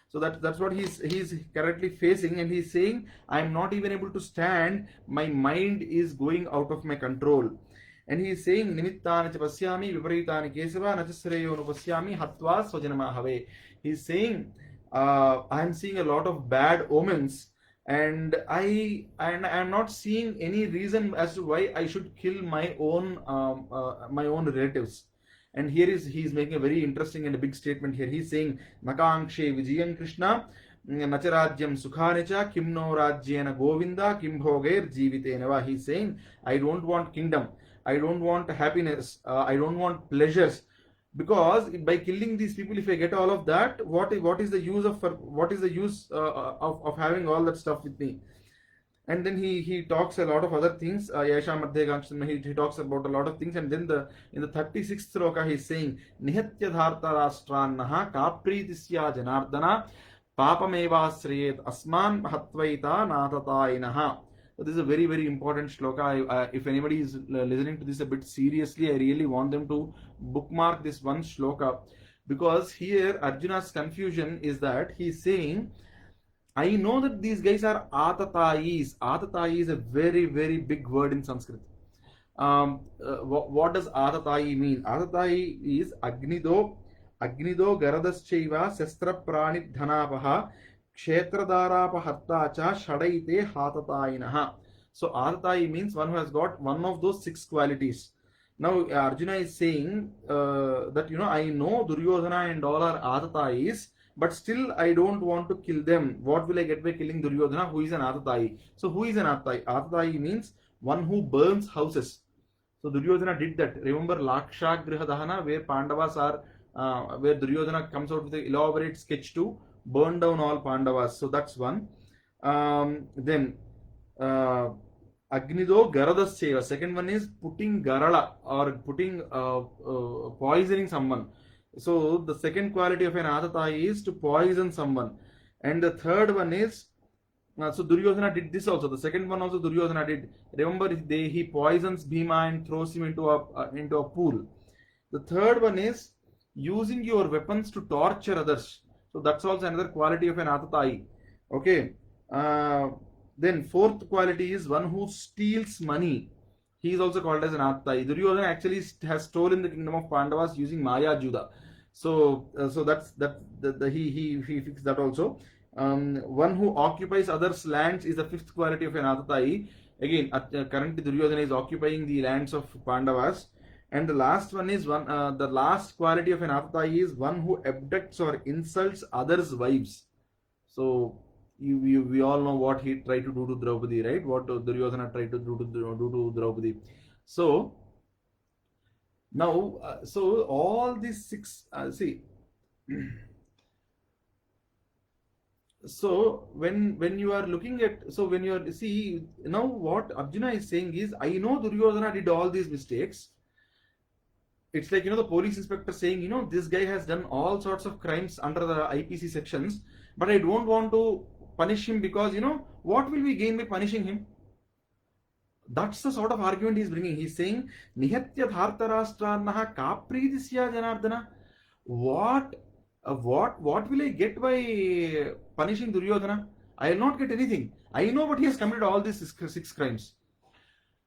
So that's what he's currently facing, and he's saying, I'm not even able to stand. My mind is going out of my control. And he's saying, Nimittani cha pasyami viparitani kesava nachasreyo nupasyami hatva swajanamahave. He's saying, I'm seeing a lot of bad omens, and I'm not seeing any reason as to why I should kill my own relatives. And here he's making a very interesting and a big statement here. He's saying, Nakangshe Vijayan Krishna, Nacharadyam Sukhanecha, Kimno Rajyena Govinda, Kimbhoger Jivitenava. He's saying, I don't want kingdom. I don't want happiness. I don't want pleasures. because by killing these people, if I get all of that, what is the use of having all that stuff with me? And then he talks a lot of other things. Yasha Madhya Gangshan, he talks about a lot of things, and then the in the 36th sloka he's saying Nihatya Dharta Rashtraannaha Kapritisya Janardana Papamevasriyet Asman Hatvaita Natatainaha. So this is a very, very important shloka. If anybody is listening to this a bit seriously, I really want them to bookmark this one shloka, because here Arjuna's confusion is that he's saying, I know that these guys are atatayis. Atatayi is a very, very big word in Sanskrit. What does atatayi mean? Atatayi is Agnido Garadaschaiva Sestra Pranit Dhanapaha Kshetradarapahatta cha Shadaite Hatatayinaha. So atatayi means one who has got one of those 6 qualities. Now Arjuna is saying that I know Duryodhana and all are atatayis, but still I don't want to kill them. What will I get by killing Duryodhana, who is an Atatayi? So who is an Atatayi? Atatayi means one who burns houses. So Duryodhana did that. Remember Lakshagriha Dahana, where Pandavas are, where Duryodhana comes out with an elaborate sketch to burn down all Pandavas. So that's one. Then Agnido Garadasya. Second one is putting Garala, or putting poisoning someone. So the second quality of an Atatayi is to poison someone. And the third one is, so Duryodhana did this also. The second one also Duryodhana did. Remember, he poisons Bhima and throws him into a pool. The third one is using your weapons to torture others. So that's also another quality of an Atatayi. Okay. Then fourth quality is one who steals money. He is also called as an Atatayi. Duryodhana actually has stolen the kingdom of Pandavas using Maya Juda. So that's he fixed that also. One who occupies others' lands is the fifth quality of an Atatayi. Again, currently Duryodhana is occupying the lands of Pandavas. And the last one is the last quality of an Atatayi is one who abducts or insults others' wives. So we all know what he tried to do to Draupadi, right? What Duryodhana tried to do to Draupadi. So now, so all these 6, see. So when you are looking at, so when you are, see, now what Arjuna is saying is, I know Duryodhana did all these mistakes. It's like, the police inspector saying, this guy has done all sorts of crimes under the IPC sections, but I don't want to punish him because, what will we gain by punishing him? That's the sort of argument he's bringing. He's saying, Nihatya Dharta Rashtraannaha Kapritisya Janardana. What will I get by punishing Duryodhana? I will not get anything. I know, but he has committed all these 6 crimes.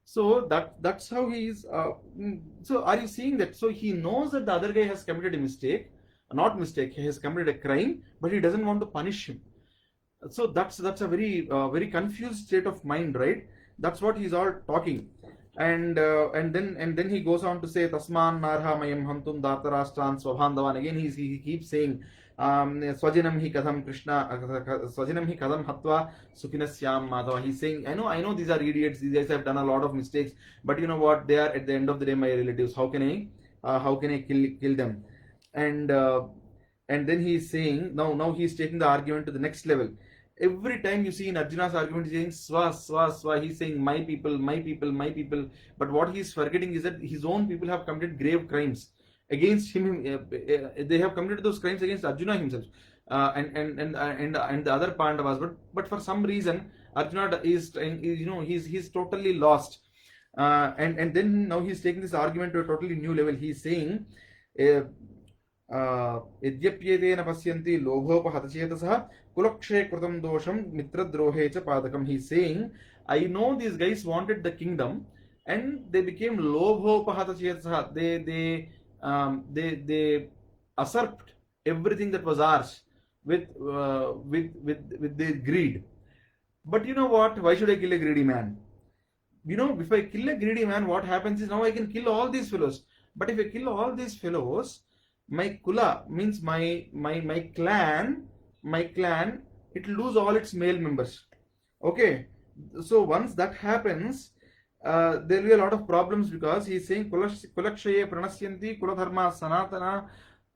So that's how he is. So are you seeing that? So he knows that the other guy has committed a mistake, he has committed a crime, but he doesn't want to punish him. So that's a very very confused state of mind, right? That's what he's all talking. And then he goes on to say Tasman Narha Mayam Hantum Dhartarashtran Swabhandavan. Again he keeps saying Swajinam hi kadam Krishna Swajinam hi kadam Hatva Sukinasyam Madhava. He's saying, I know these are idiots, these guys have done a lot of mistakes, but you know what, they are at the end of the day my relatives. How can I kill them? And then he's saying, now he's taking the argument to the next level. Every time you see in Arjuna's argument, he's saying swa, he's saying my people. But what he's forgetting is that his own people have committed grave crimes against him. They have committed those crimes against Arjuna himself, and the other Pandavas. But for some reason, Arjuna is he's totally lost. And then now he's taking this argument to a totally new level. He's saying, Yadhyapyeteena pasyanti lobhopahatachetasah kulakshe kritam dosham mitradrohe cha padakam. He's saying, I know these guys wanted the kingdom and they became lobhopahatachetasah. They usurped everything that was ours with their greed. But you know what? Why should I kill a greedy man? If I kill a greedy man, what happens is now I can kill all these fellows. But if I kill all these fellows, my kula means my clan, it will lose all its male members. Okay, so once that happens, there will be a lot of problems because he is saying kulakshaye pranasyanti kuladharma sanatana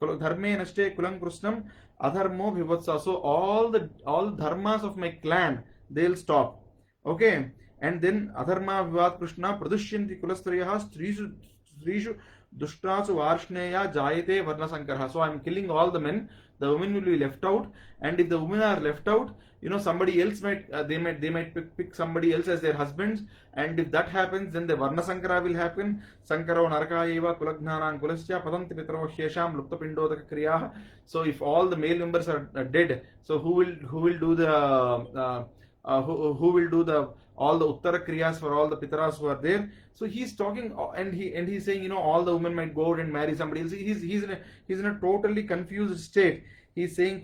dharme nashte kulam krushnam adharmo bhivatsa. So all dharmas of my clan, they'll stop. Okay, and then adharma vivat krishna pradushyanti kulastriyah strishu dushtrasu varshneya jayate varna sankarha. So I'm killing all the men, the women will be left out, and if the women are left out, somebody else might they might pick somebody else as their husbands, and if that happens, then the varna sankara will happen. Sankaro naraka eva kulagnanam kulasya padanti pitaro shesham lupta pindodaka kriyah. So if all the male members are dead, so who will do the who will do the all the uttara kriyas for all the pitras who are there? So he's talking, and he's saying, all the women might go out and marry somebody else. He's in a totally confused state. He's saying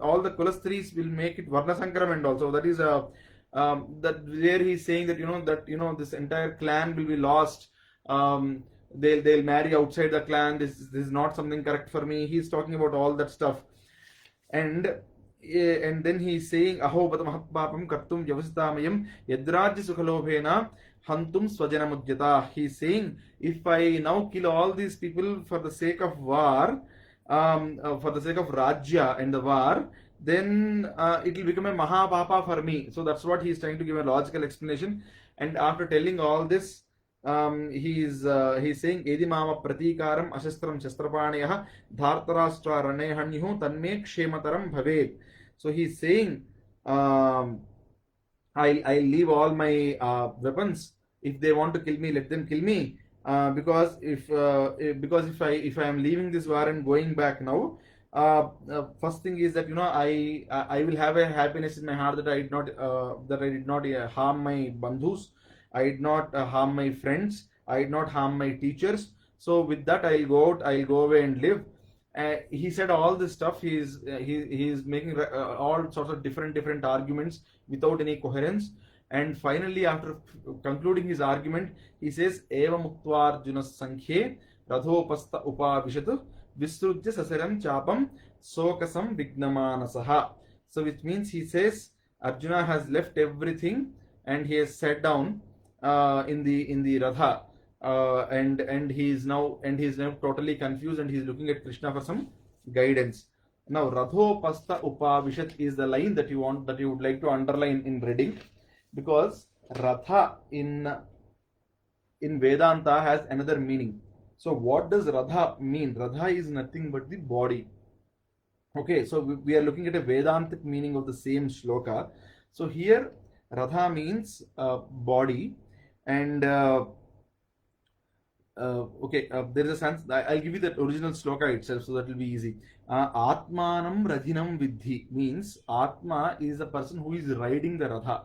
all the kulastris will make it varna sankaram, and also that is that where he's saying that this entire clan will be lost. They'll marry outside the clan. This is not something correct for me. He's talking about all that stuff, and then he's saying aho bata mahatpapam kartum vyavasitamayam yadrajya sukhalobhena hantum swajanamudhyata. He's saying, if I now kill all these people for the sake of war, for the sake of Rajya and the war, then it will become a Mahapapa for me. So that's what he's trying to give a logical explanation. And after telling all this, he's saying Edi Mama Pratikaram Ashastram Shastrapanayah Dhartarashtra Rane Hanyuhu Tanme Kshemataram Bhavet. So he's saying, I'll leave all my weapons. If they want to kill me, let them kill me. Because if I am leaving this war and going back now, first thing is that I will have a happiness in my heart that I did not harm my bandhus, I did not harm my friends, I did not harm my teachers. So with that, I'll go away and live. He said all this stuff. He is making all sorts of different arguments without any coherence. And finally, after concluding his argument, he says, Eva muktva Arjuna sankhye radhopasta upavishatu visrujya sasaram chapam sokasam vignamanasaha. So which means, he says, Arjuna has left everything and he has sat down in the Radha, and he is now totally confused, and he is looking at Krishna for some guidance. Now, radhopasta upavishat is the line that you would like to underline in reading, because Ratha in Vedanta has another meaning. So what does Radha mean? Radha is nothing but the body. Okay, so we are looking at a Vedantic meaning of the same shloka. So here Radha means body, and okay, there is a sense. I'll give you the original shloka itself, so that will be easy. Atmanam Radhinam Vidhi means Atma is the person who is riding the Radha.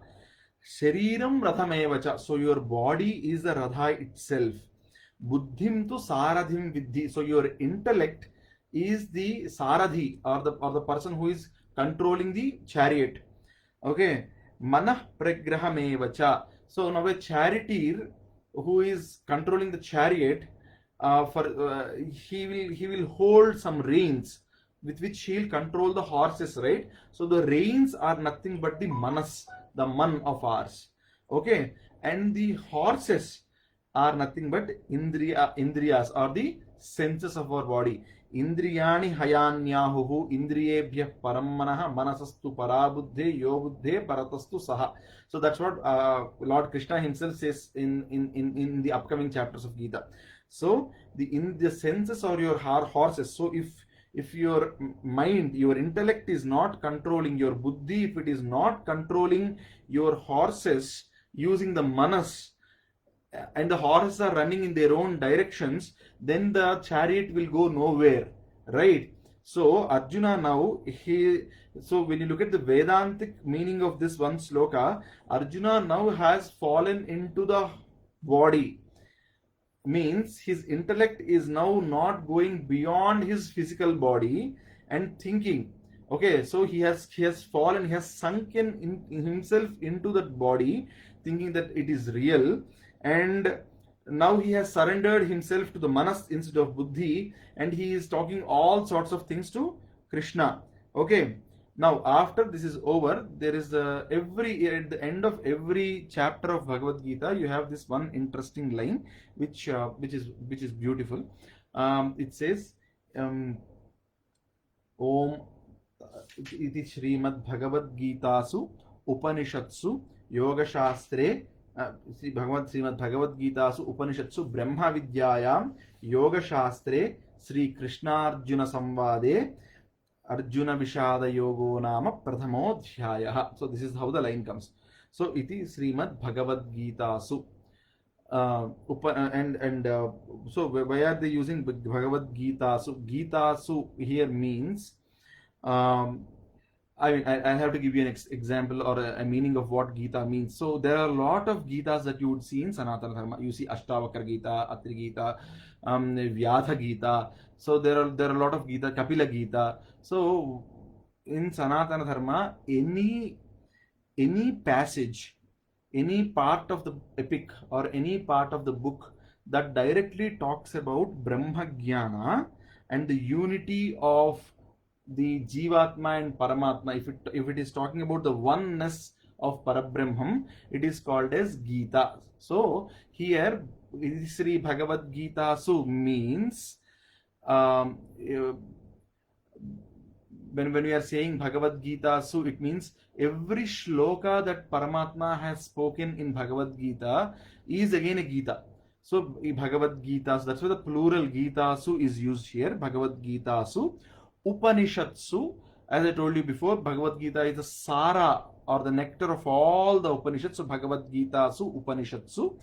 Shariram Rathamevacha. So your body is the Radha itself. Buddhim tu Saradhim Vidhi. So your intellect is the Saradhi, or the person who is controlling the chariot. Okay. Manah Pragrahamevacha. So now a charioteer who is controlling the chariot, he will hold some reins with which he will control the horses, right? So the reins are nothing but the manas, the man of ours. Okay, and the horses are nothing but indriyas, or the senses of our body. Indriyani hayanyahuhu indriyebhyah parammanah manasastu parabuddhe yobuddhe paratastu saha. So that's what Lord Krishna himself says in the upcoming chapters of Gita. So in the senses or your horses. So if your mind, your intellect is not controlling your buddhi, if it is not controlling your horses using the manas, and the horses are running in their own directions, then the chariot will go nowhere, right? So Arjuna now, so when you look at the Vedantic meaning of this one sloka, Arjuna now has fallen into the body. Means his intellect is now not going beyond his physical body and thinking. Okay, so he has fallen, he has sunken in himself into that body, thinking that it is real, and now he has surrendered himself to the manas instead of buddhi, and he is talking all sorts of things to Krishna. Okay, Now, after this is over, there is at the end of every chapter of Bhagavad Gita, you have this one interesting line, which is beautiful. It says, Om iti Srimad Bhagavad Gitasu Upanishatsu Yoga Shastre Srimad Bhagavad Gitasu Upanishatsu Brahma Vidyayam Yoga Shastre Sri Krishnarjuna Samvade Arjuna Vishada Yogo Nama Prathamodhyayah. So this is how the line comes. So iti Srimad Bhagavad Gitasu. So why are they using Bhagavad Gita? So Gita here means, I have to give you an example or a meaning of what Gita means. So there are a lot of Gitas that you would see in Sanatana Dharma. You see Ashtavakra Gita, Atri Gita, Vyadha Gita. So there are a lot of Gita, Kapila Gita. So in Sanatana Dharma, any passage, any part of the epic or any part of the book that directly talks about Brahma Jnana and the unity of the Jivatma and Paramatma, if it is talking about the oneness of Parabrahman, it is called as Gita. So here Sri Bhagavad Gita Su means, when we are saying Bhagavad Gita Su, it means every shloka that Paramatma has spoken in Bhagavad Gita is again a Gita. So Bhagavad Gita, so that's why the plural Gita Su is used here. Bhagavad Gita Su, Upanishatsu, as I told you before, Bhagavad Gita is the Sara or the nectar of all the Upanishads. So Bhagavad Gita Su, Upanishatsu,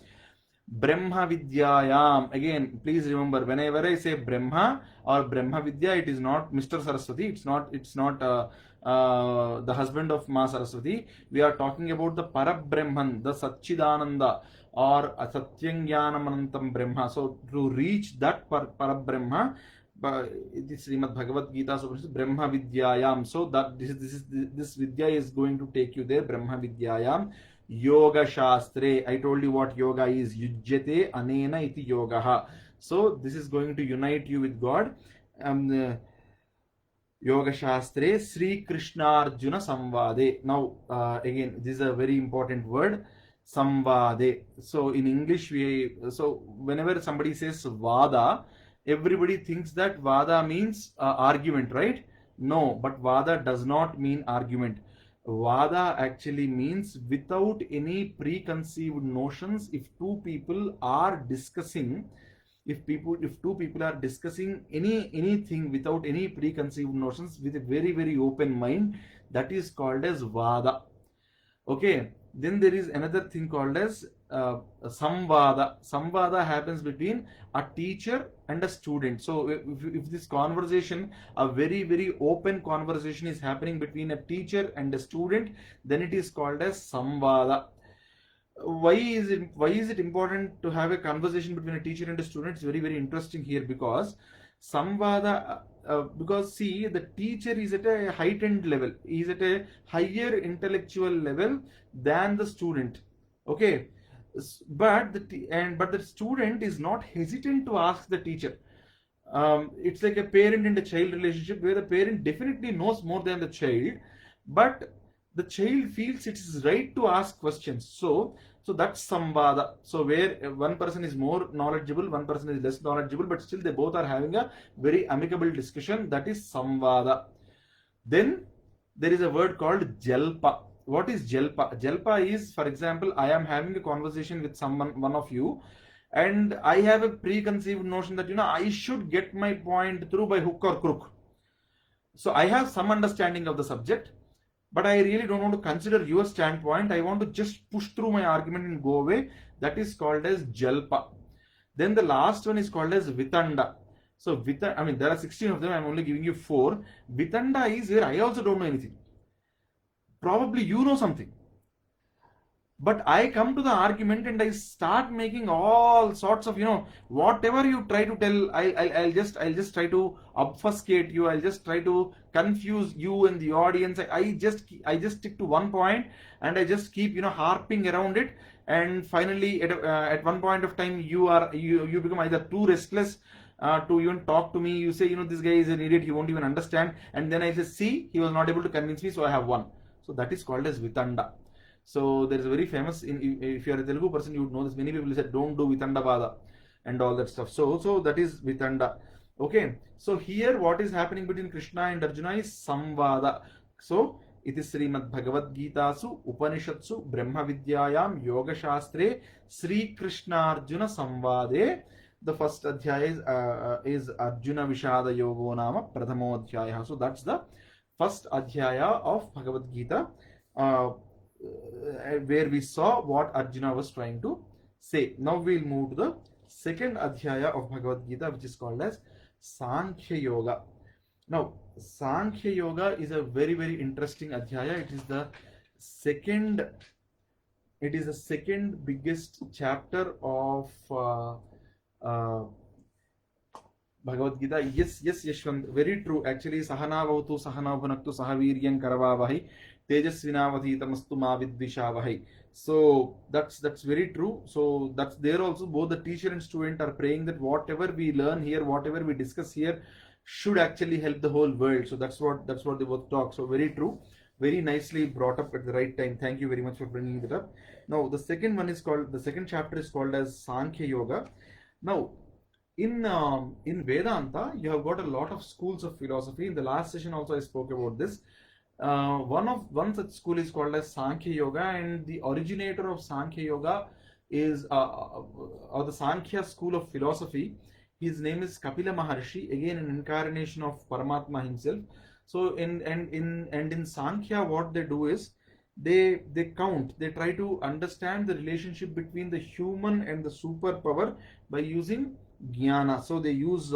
Brahma Vidyayam. Again, please remember, whenever I say Brahma or Brahma Vidya, it is not Mr. Saraswati. It's not the husband of Ma Saraswati. We are talking about the Parabrahman, the Satchidananda or Satyangyanam Brahma. So to reach that Parabrahma, this Srimad Bhagavad Gita, so Brahma Vidyayam. So that this Vidya is going to take you there. Brahma Vidyayam. Yoga Shastre. I told you what yoga is. Yujyate anena iti yogaha. So this is going to unite you with God. Yoga Shastre Sri Krishna Arjuna Samvade. Now again, this is a very important word. Samvade. So in English, so whenever somebody says Vada, everybody thinks that Vada means argument, right? No, but Vada does not mean argument. Vada actually means without any preconceived notions. If two people are discussing, if two people are discussing anything without any preconceived notions, with a very, very open mind, that is called as Vada. Okay, then there is another thing called as Samvada. Samvada happens between a teacher and a student. So if this conversation, a very, very open conversation is happening between a teacher and a student, then it is called as Samvada. Why is it important to have a conversation between a teacher and a student? It's very, very interesting here, because Samvada, because see, the teacher is at a heightened level, he is at a higher intellectual level than the student. Okay, but the student is not hesitant to ask the teacher. It's like a parent and a child relationship, where the parent definitely knows more than the child, but the child feels it is right to ask questions. So that's Samvada. So where one person is more knowledgeable, one person is less knowledgeable, but still they both are having a very amicable discussion. That is Samvada. Then there is a word called Jalpa. What is Jalpa? Jalpa is, for example, I am having a conversation with one of you, and I have a preconceived notion that I should get my point through by hook or crook. So I have some understanding of the subject, but I really don't want to consider your standpoint. I want to just push through my argument and go away. That is called as Jalpa. Then the last one is called as Vitanda. So there are 16 of them. I'm only giving you 4. Vitanda is where I also don't know anything. Probably you know something, but I come to the argument and I start making all sorts of, whatever you try to tell, I'll just try to obfuscate you. I'll just try to confuse you and the audience. I just stick to one point, and I just keep harping around it. And finally, at one point of time, you become either too restless, to even talk to me. You say, this guy is an idiot, he won't even understand. And then I say, see, he was not able to convince me, so I have won. So that is called as Vitanda. So there is a very famous, if you are a Telugu person, you would know this. Many people said, don't do Vitanda Vada and all that stuff. So that is Vitanda. Okay. So here what is happening between Krishna and Arjuna is Samvada. So इति श्रीमद् भगवद गीतासु उपनिषत्सु ब्रह्म विद्यायां योग शास्त्रे Shri Krishnarjun संवादे the first adhyaya is Arjuna Vishada Yogo Nama Prathamo Adhyaya. So that's the first adhyaya of Bhagavad Gita, where we saw what Arjuna was trying to say. Now we'll move to the second adhyaya of Bhagavad Gita, which is called as Sankhya Yoga. Now, Sankhya Yoga is a very, very interesting adhyaya. It is the second biggest chapter of Bhagavad Gita. Yes, Yashwant, very true. Actually, Sahana Vautu, Sahana Bhunaktu, Sahaviryan Karavavahi, Tejasvinavadhitamastu ma vidvishavahi. So that's very true. So that's there also. Both the teacher and student are praying that whatever we learn here, whatever we discuss here, should actually help the whole world. So that's what they both talk. So very true, very nicely brought up at the right time. Thank you very much for bringing it up. Now the second chapter is called as Sankhya Yoga. Now in Vedanta you have got a lot of schools of philosophy. In the last session also I spoke about this. One such school is called as Sankhya Yoga, and the originator of Sankhya Yoga is or the Sankhya school of philosophy. His name is Kapila Maharshi, again an incarnation of Paramatma himself. So in Sankhya, what they do is they try to understand the relationship between the human and the superpower by using jnana. So they use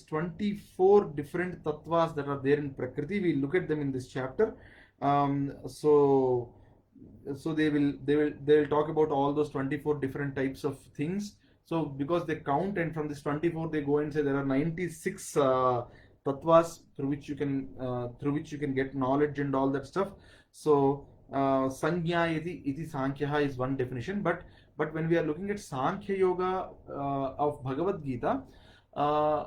24 different tattvas that are there in Prakriti. We'll look at them in this chapter. So they'll talk about all those 24 different types of things. So because they count, and from this 24 they go and say there are 96 tattvas through which you can get knowledge and all that stuff. So Sanjnayati iti Sankhya is one definition, but when we are looking at Sankhya Yoga of Bhagavad Gita,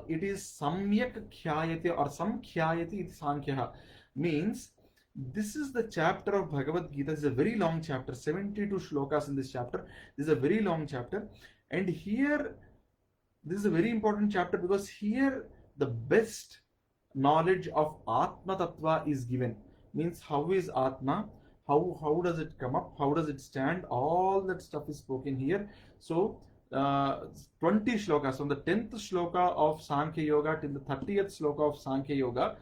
it is Samyak Khyayate or Samkhyayati iti Sankhya, means this is the chapter of Bhagavad Gita. This is a very long chapter, 72 shlokas in this chapter. This is a very long chapter. And here, this is a very important chapter because here the best knowledge of Atma Tattva is given. Means how is Atma? How does it come up? How does it stand? All that stuff is spoken here. So 20 shlokas, from the 10th shloka of Sankhya Yoga till the 30th shloka of Sankhya Yoga,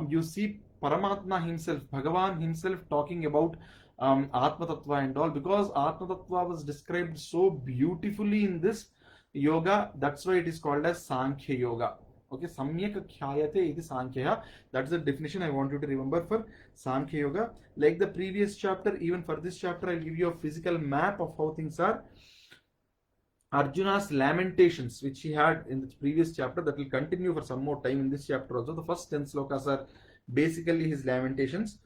you see Paramatma himself, Bhagavan himself talking about Atma Tattva and all, because Atma Tattva was described so beautifully in this yoga. That's why it is called as Sankhya Yoga. Okay, Samyak Khyayate iti Sankhya. That's the definition I want you to remember for Sankhya Yoga. Like the previous chapter, even for this chapter, I'll give you a physical map of how things are. Arjuna's lamentations, which he had in the previous chapter, that will continue for some more time in this chapter also. The first 10 slokas are basically his lamentations.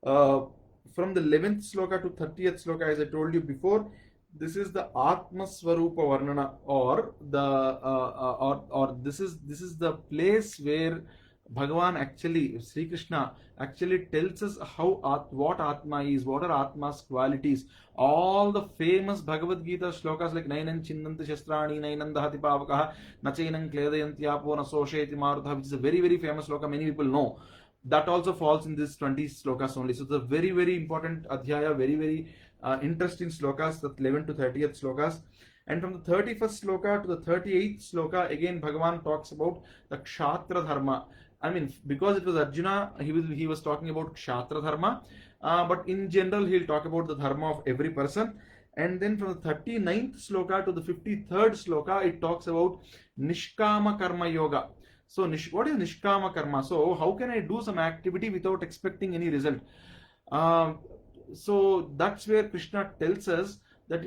From the 11th sloka to 30th sloka, as I told you before, this is the Atma Swarupa Varnana, or this is the place where Bhagavan actually, Sri Krishna actually tells us what Atma is, what are Atma's qualities. All the famous Bhagavad Gita shlokas like Nainan Chindanti Shastrani, Nainan Dahati Pavakaha, Nachainam Kledayanti Apo Nasosheti Marutha, which is a very, very famous sloka, many people know. That also falls in this 20 slokas only. So it's a very, very important adhyaya, very, very interesting slokas, the 11 to 30th slokas. And from the 31st sloka to the 38th sloka, again Bhagavan talks about the Kshatriya Dharma. I mean, because it was Arjuna, he was talking about Kshatriya Dharma, but in general he'll talk about the dharma of every person. And then from the 39th sloka to the 53rd sloka, it talks about Nishkama Karma Yoga. So what is Nishkama Karma? So how can I do some activity without expecting any result? So that's where Krishna tells us that,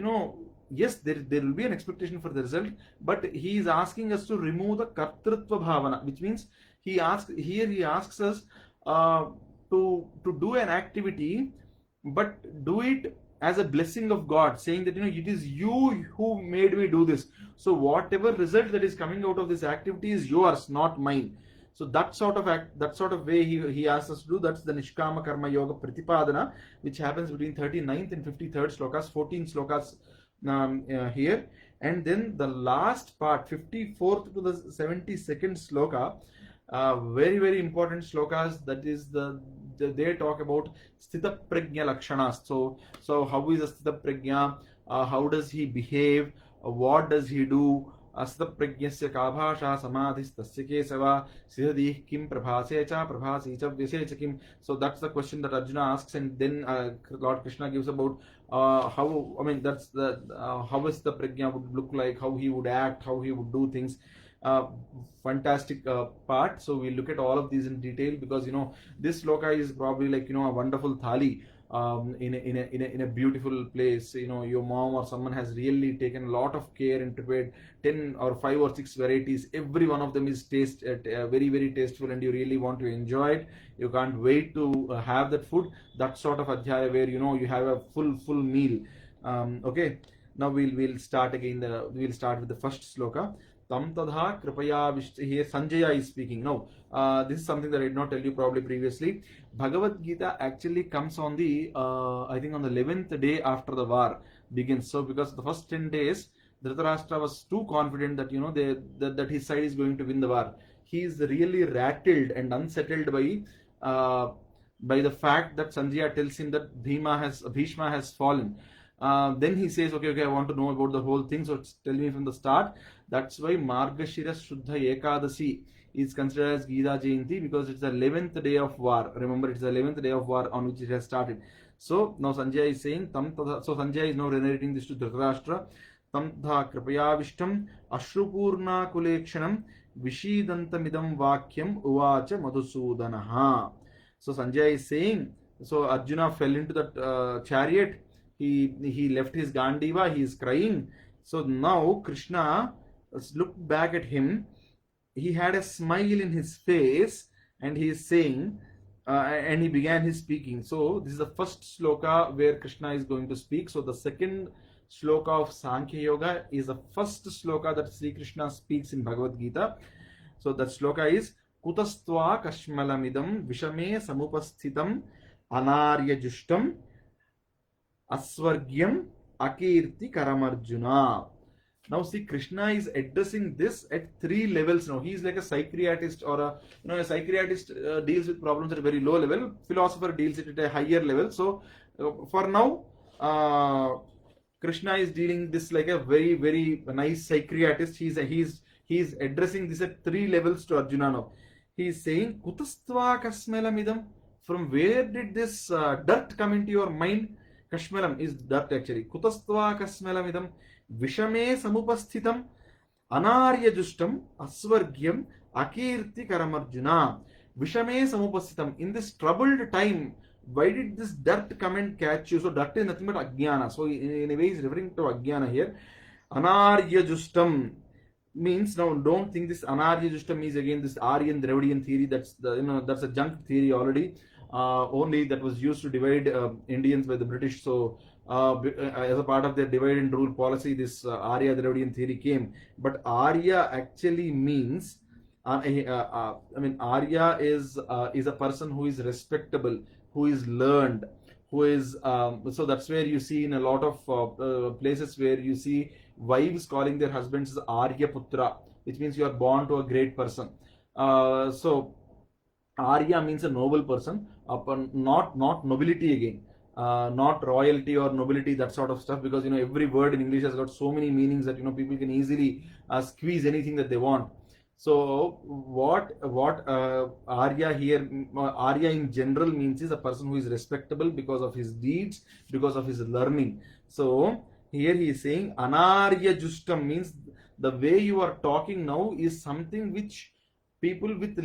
yes, there will be an expectation for the result, but he is asking us to remove the Kartrutva Bhavana, which means he asks us to do an activity, but do it as a blessing of God, saying that, it is you who made me do this. So whatever result that is coming out of this activity is yours, not mine. So that sort of way he asks us to do. That's the Nishkama Karma Yoga Pratipadana, which happens between 39th and 53rd slokas, 14 slokas here. And then the last part, 54th to the 72nd sloka, very, very important slokas. That is they talk about Sthita Prajna Lakshanas. So how is a Sthita Prajna? How does he behave? What does he do? Asthapраज्ञस्य का भाषा समाधिस्तस्य केशव सिद्धि किम प्रभासे च प्रभासी च व्यसे च किम. So that's the question that Arjuna asks, and then Lord Krishna gives about how, I mean, that's the how is the prajna would look like, how he would act, how he would do things. Fantastic part. So we look at all of these in detail, because this sloka is probably like a wonderful thali. In a beautiful place, your mom or someone has really taken a lot of care and prepared 10 or 5 or 6 varieties. Every one of them is very, very tasteful, and you really want to enjoy it. You can't wait to have that food. That sort of adhyaya where you have a full meal. Okay, now we'll start again. We'll start with the first sloka. Tam tadha kripaya vishti. Here Sanjaya is speaking. Now, this is something that I did not tell you probably previously. Bhagavad Gita actually comes on the, I think on the 11th day after the war begins. So, because the first 10 days, Dhritarashtra was too confident that, that his side is going to win the war. He is really rattled and unsettled by the fact that Sanjaya tells him that Bhishma has fallen. Then he says, okay, I want to know about the whole thing, so tell me from the start. That's why Margashira Shuddha Ekadasi is considered as Gita Jayanti, because it's the 11th day of war. Remember, it's the 11th day of war on which it has started. So now Sanjaya is saying, so Sanjaya is now narrating this to Dhritarashtra. Tam tadha kripayavishtam ashrupurna kulekshanam vishidantamidam vakyam uvacha madhusudanaha. So Sanjaya is saying, so Arjuna fell into that chariot. He left his Gandiva, he is crying. So now Krishna looked back at him. He had a smile in his face, and he is saying, and he began his speaking. So this is the first sloka where Krishna is going to speak. So the second sloka of Sankhya Yoga is the first sloka that Sri Krishna speaks in Bhagavad Gita. So that sloka is Kutastva Kashmalamidam Vishame Samupasthitam Anarya Jushtam Asvargyam Akirti Karamarjuna. Now see, Krishna is addressing this at 3 levels now. He is like a psychiatrist, or a psychiatrist deals with problems at a very low level. Philosopher deals it at a higher level. So for now, Krishna is dealing this like a very, very nice psychiatrist. He's addressing this at 3 levels to Arjuna now. He is saying, Kutastva Kasmelamidam. From where did this dirt come into your mind? Kashmelam is dirt actually. Kutastva Kasmelamidam Vishame Samupasthitam Anarya Justam Asvargyam Akirti Karamarjuna. Vishame Samupasthitam. In this troubled time, why did this dirt come and catch you? So dirt is nothing but Ajnana. So in a way he's referring to Ajnana here. Anarya Justam means, now don't think this Anarya Justam is again this Aryan Dravidian theory. That's that's a junk theory already. Only that was used to divide Indians by the British. So as a part of their divide and rule policy, this Arya Dravidian theory came. But Arya actually means, I mean, Arya is a person who is respectable, who is learned, who is so that's where you see in a lot of places where you see wives calling their husbands as Arya Putra, which means you are born to a great person. So Arya means a noble person, not nobility again, not royalty or nobility, that sort of stuff, because every word in English has got so many meanings that people can easily squeeze anything that they want. So what Arya here, Arya in general means is a person who is respectable because of his deeds, because of his learning. So here he is saying Anarya Justam means the way you are talking now is something which people with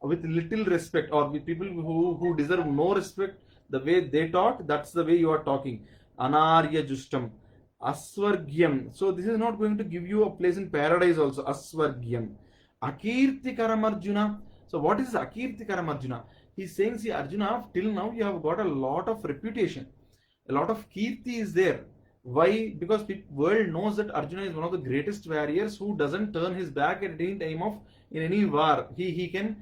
little respect, or with people who deserve no respect, the way they talk, that's the way you are talking. Anarya Justam. Asvargyam. So this is not going to give you a place in paradise also. Asvargyam. Akirti Karamarjuna. So what is Akirti Karamarjuna? He's saying, see, Arjuna, till now you have got a lot of reputation, a lot of kirti is there. Why? Because the world knows that Arjuna is one of the greatest warriors who doesn't turn his back at any time of in any war. He can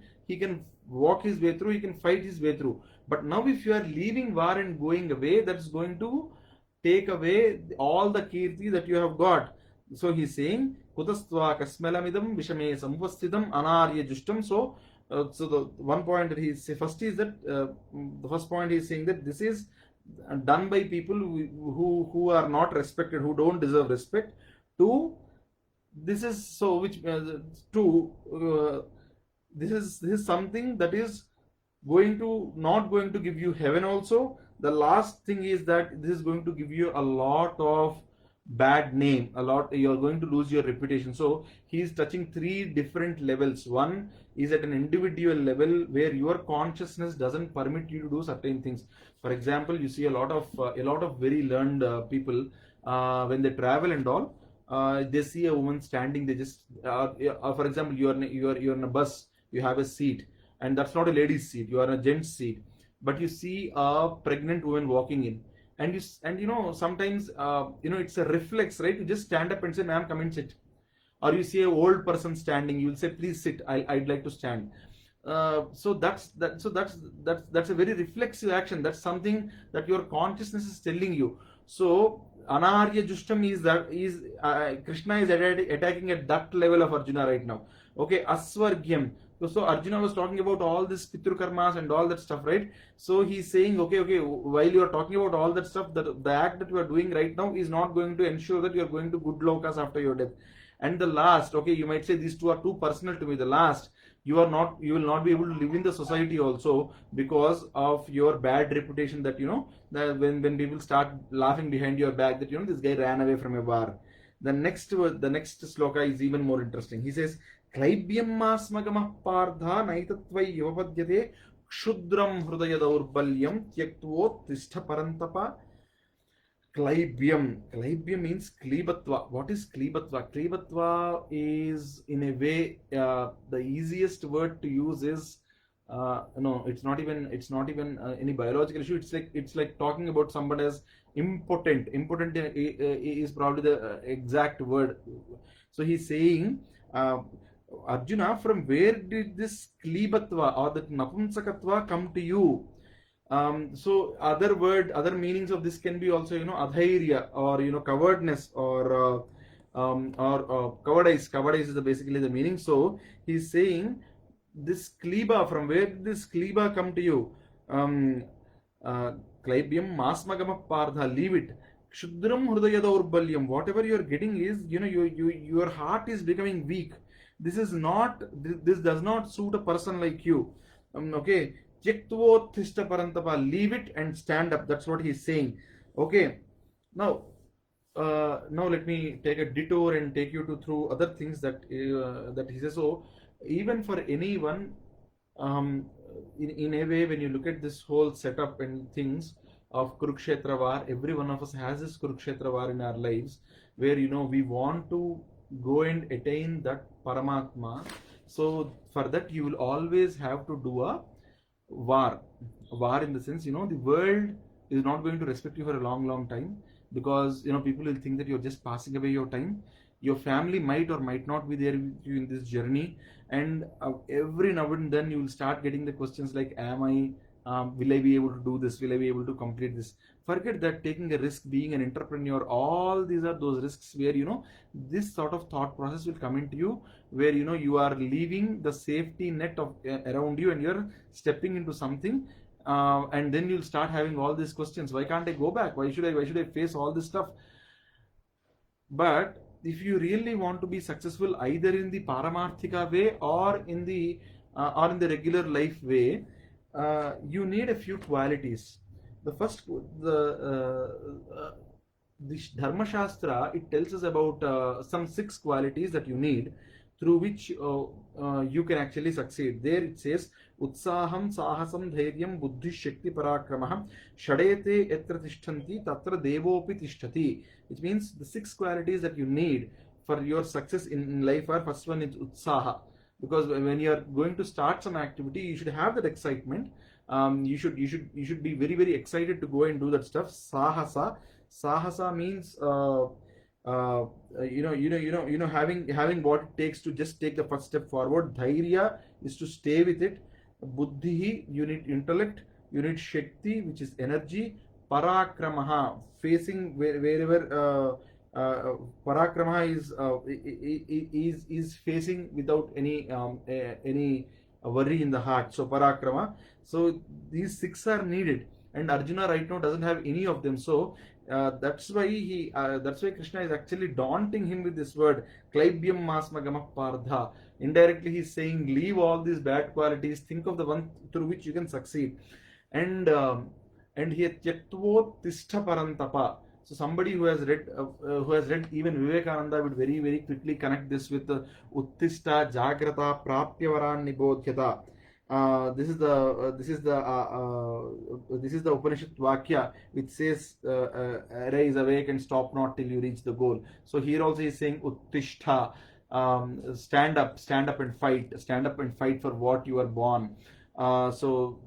walk his way through. He can fight his way through. But now, if you are leaving war and going away, that's going to take away all the kirti that you have got. So he's saying, Kutastva kasmelamidam vishame samvastidam anarya justam. So the one point that he's first is that the first point he's saying that this is done by people who are not respected, who don't deserve respect. Two, this is so which two this is something that is going to not going to give you heaven also. The last thing is that this is going to give you a lot of bad name, a lot, you're going to lose your reputation. So he is touching three different levels. One is at an individual level where your consciousness doesn't permit you to do certain things. For example, you see a lot of very learned people when they travel and all, they see a woman standing, they just for example, you're in a bus, you have a seat, and that's not a lady's seat, you are in a gent's seat, but you see a pregnant woman walking in, and you know, sometimes it's a reflex, right? You just stand up and say, ma'am, come and sit. Or you see an old person standing, you will say, please sit, I'd like to stand. So that's a very reflexive action. That's something that your consciousness is telling you. So anarya justam is Krishna is attacking at that level of Arjuna right now. Okay, asvargyam. So Arjuna was talking about all this pitru karmas and all that stuff, right? So he's saying, okay, while you are talking about all that stuff, the act that you are doing right now is not going to ensure that you are going to good lokas after your death. And the last, okay, you might say these two are too personal to me. The last, you will not be able to live in the society also because of your bad reputation, that that when people start laughing behind your back that this guy ran away from a bar. The next sloka is even more interesting. He says, Klaibyam masmagamah partha naitatvai yovapadyate kshudram hrudaya daurbalyam tyaktvo tishtha parantapa. Klaibyam. Klaibyam means klibatva. What is klibatva? Klibatva is, in a way, the easiest word to use is no, it's not even any biological issue. It's like talking about somebody as impotent. Impotent is probably the exact word. So he's saying, Arjuna, from where did this klibatva or that napumsakatva come to you? So other meanings of this can be also, adhairya, or cowardness, or cowardice. Cowardice is basically the meaning. So he's saying, this kliba, from where did this kliba come to you? Klaibyam masmagama partha, leave it. Kshudram hrudaya daurbalyam. Whatever you're getting is, your heart is becoming weak. This does not suit a person like you. Okay. Tyaktvothishta parantapa, leave it and stand up. That's what he's saying. Okay. Now let me take a detour and take you through other things that he says. So even for anyone, in a way, when you look at this whole setup and things of Kurukshetra war, every one of us has this Kurukshetra war in our lives, where we want to go and attain that Paramatma. So for that, you will always have to do a war in the sense, the world is not going to respect you for a long time, because people will think that you're just passing away your time. Your family might or might not be there with you in this journey, and every now and then you will start getting the questions like, will I be able to do this, will I be able to complete this? Forget that. Taking a risk, being an entrepreneur, all these are those risks where this sort of thought process will come into you, where you are leaving the safety net of around you, and you're stepping into something, and then you'll start having all these questions. Why can't I go back? Why should I face all this stuff? But if you really want to be successful, either in the Paramarthika way or in the regular life way, you need a few qualities. The first, the Dharma Shastra, it tells us about some 6 qualities that you need, through which you can actually succeed. There it says, Utsaham, Sahasam, Dhairyam, Buddhi, Shakti, Parakramah, Shadete, Etra Tishtanti, Tatra Devopi Tishtati. Which means the 6 qualities that you need for your success in life are, first one is Utsaha. because when you are going to start some activity, you should have that excitement. You should be very very excited to go and do that stuff. Sahasa means having what it takes to just take the first step forward. Dhairya is to stay with it. Buddhi, you need intellect. You need Shakti, which is energy. Parakramaha, facing wherever Parakramaha is facing without any worry in the heart. So Parakrama. So these six are needed, and Arjuna right now doesn't have any of them. So that's why Krishna is actually daunting him with this word Klaibyam Masmagama Pardha. Indirectly, he's saying, leave all these bad qualities. Think of the one through which you can succeed. And here Tyaktvo Tishtha Parantapa. So somebody who has read even Vivekananda would very very quickly connect this with Uttishta Jagrata Prapyavaran Nibodhyata. This is the Upanishad Vakya which says, "Rise awake and stop not till you reach the goal." So here also he is saying Uttishta, stand up and fight for what you are born. So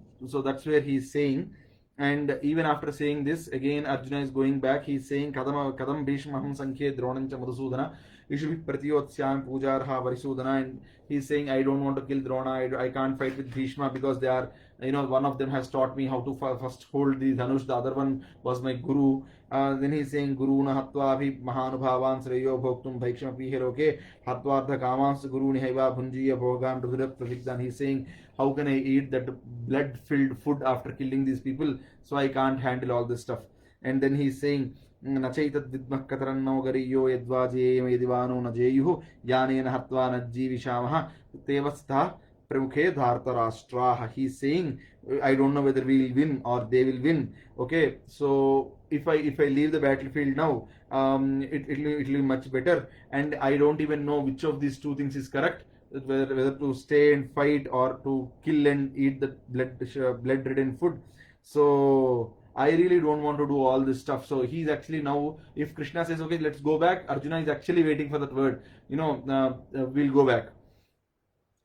that's where he is saying. And even after saying this, again Arjuna is going back. He is saying Kadam Bhishmaham Sankhe Dronancha Madhusudana Ishuvi Pratiyotsyam Pujarha Varisudana. And he is saying, I don't want to kill Drona, I can't fight with Bhishma because they are, one of them has taught me how to first hold the Dhanush, the other one was my Guru. Then he is saying, Guru na hatva bhi mahanubhavan sreyo bhoktum bhaiksham api heroke hatvartha kamans guru nihaiva bhunjiya bhogan rudirat prasigdan. He is saying, how can I eat that blood filled food after killing these people? So I can't handle all this stuff. And then he is saying, Nachaitat vidmah kataranno gariyo yadvajeyo yadivano najeyu yanena hatva najjivishamaha tevastha pramukhe dhartarashtraha. He is saying, I don't know whether we will win or they will win. Okay, so if I leave the battlefield now, it will be much better. And I don't even know which of these two things is correct, whether to stay and fight or to kill and eat the blood-ridden food. So I really don't want to do all this stuff. So he's actually now, if Krishna says, okay, let's go back, Arjuna is actually waiting for that word. We'll go back.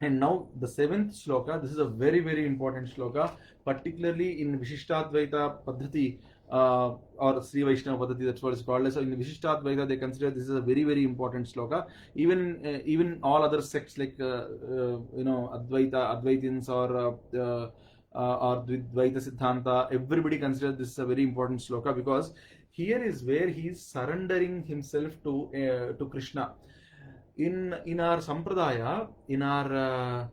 And now the seventh shloka, this is a very, very important shloka, particularly in Vishishtadvaita Paddhati, or Sri Vaishnava Paddhati, that's what it's called. So in Vishishtadvaita, they consider this is a very, very important shloka. Even all other sects like, Advaitins or Dvaita Siddhanta, everybody considers this a very important shloka, because here is where he is surrendering himself to Krishna. In our sampradaya, in the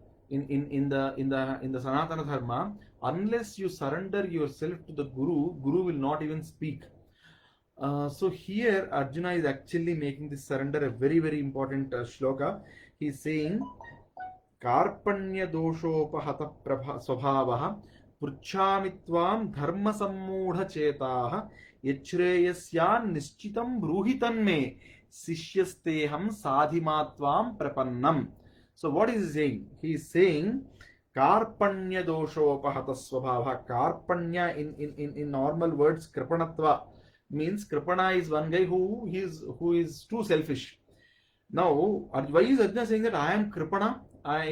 Sanatana Dharma, unless you surrender yourself to the Guru will not even speak. So here Arjuna is actually making this surrender a very, very important shloka. He is saying, Karpanya doshopahata swabhavaha pruchhamitvam dharma sammudha chetaha yachreyasyan nishchitam bruhitanme sishyasteham sadhimatvam prapannam. So what is he saying? He is saying Karpanya doshopahata swabhavaha. Karpanya in normal words, kripanatva means kripana is one guy who is too selfish. Now, why is Arjuna saying that I am kripana?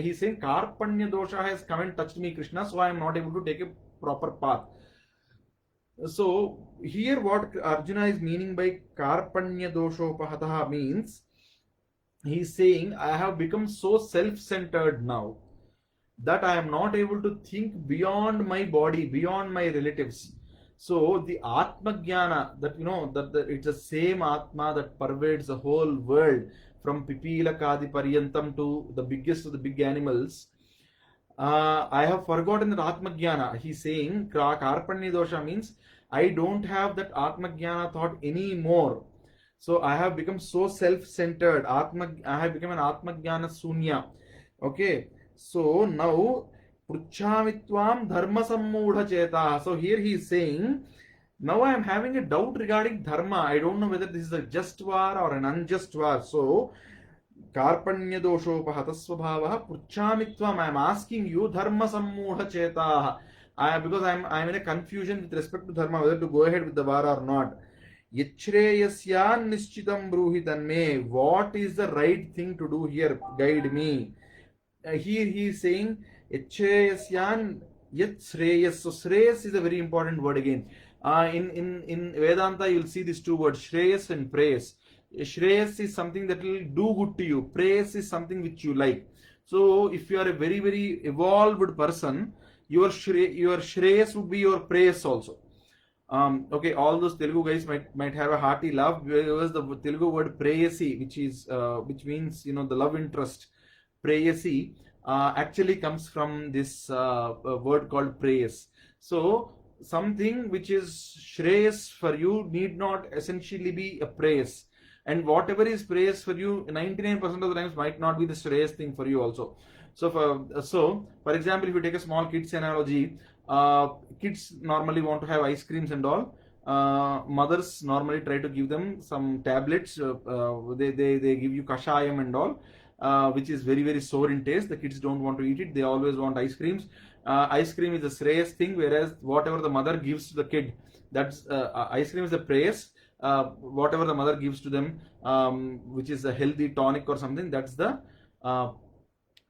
He's saying Karpanya dosha has come and touched me, Krishna, so I am not able to take a proper path. So here what Arjuna is meaning by Karpanya doshopahataha means, he's saying I have become so self-centered now that I am not able to think beyond my body, beyond my relatives. So the Atma Jnana, that it's the same Atma that pervades the whole world, from Pipila Kadi Paryantam to the biggest of the big animals. I have forgotten that Atma Jnana. He's saying Karpanya dosha means I don't have that Atma Jnana thought anymore. So I have become so self-centered. I have become an Atma Jnana Sunya. Okay. So now Pruchhamitvam Dharma Sammudha Cheta. So here he is saying, now I am having a doubt regarding dharma. I don't know whether this is a just war or an unjust war. So Karpanya doshopahata swabhavaha pruchhamitvam. I am asking you dharma sammudha chetaha. Because I am in a confusion with respect to dharma, whether to go ahead with the war or not. Yachreyasyan nishchitam bruhitanme. What is the right thing to do here? Guide me. here he is saying Echreyasyan yet Shreyas. So Shreyas is a very important word again. In Vedanta, you'll see these two words, Shreyas and Preyas. Shreyas is something that will do good to you. Preyas is something which you like. So if you are a very, very evolved person, your Shreyas would be your Preyas also. Okay, all those Telugu guys might have a hearty laugh. There was the Telugu word prayasi, which means the love interest. Prayasi actually comes from this word called prayas. So something which is shreyas for you need not essentially be a prayas, and whatever is prayas for you 99% of the times might not be the shreyas thing for you also. So for example, if you take a small kids analogy, kids normally want to have ice creams and all. Mothers normally try to give them some tablets. They give you kashayam and all, which is very, very sour in taste. The kids don't want to eat it. They always want ice creams. Ice cream is the shreyas thing, whereas whatever the mother gives to the kid, that's ice cream is the prayas. Whatever the mother gives to them, which is a healthy tonic or something, that's the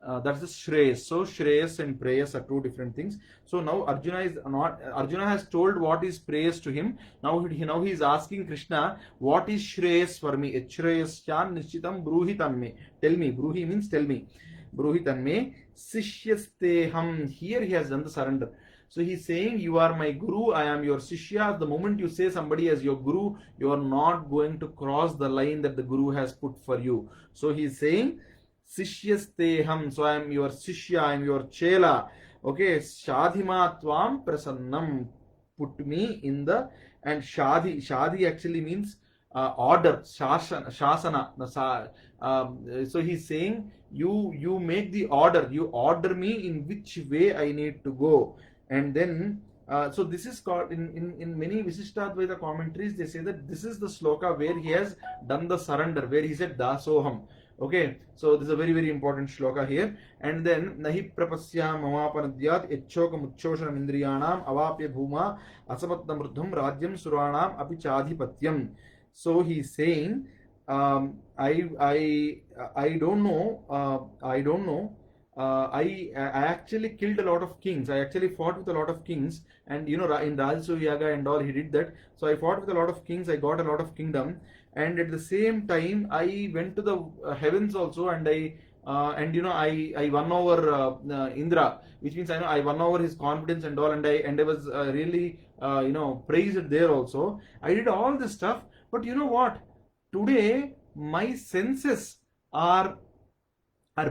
Shreyas. So Shreyas and Prayas are two different things. So now Arjuna has told what is Prayas to him. Now he is asking Krishna, what is Shreyas for me? Echreyasyan nishchitam bruhitam me. Tell me. Bruhi means tell me. Bruhitam me. Sishyasteham. Here he has done the surrender. So he's saying, you are my guru, I am your shishya. The moment you say somebody as your guru, you are not going to cross the line that the guru has put for you. So he's saying, Sishyasteham. So I am your Sishya, I am your Chela. Okay, Shadhima Tvam Prasannam. Put me in the, and Shadi actually means order, Shasana. So he's saying, you make the order, you order me in which way I need to go. And then so this is called in many Visishtadvaita commentaries, they say that this is the sloka where he has done the surrender, where he said Dasoham. Okay, so this is a very, very important shloka here. And then Nahi Prapasyam Mamapanadhyat Etchokam Uchoshanam Indriyanam Avapya Bhuma Asamattam Mruddham Rajyam Suranam Api Chadhipatyam. So he's saying, I don't know, I actually killed a lot of kings. I actually fought with a lot of kings, and in Rajasuya Yaga and all, he did that. So I fought with a lot of kings. I got a lot of kingdom, and at the same time, I went to the heavens also, and I won over Indra, which means I won over his confidence and all, and I was really praised there also. I did all this stuff, but you know what? Today my senses are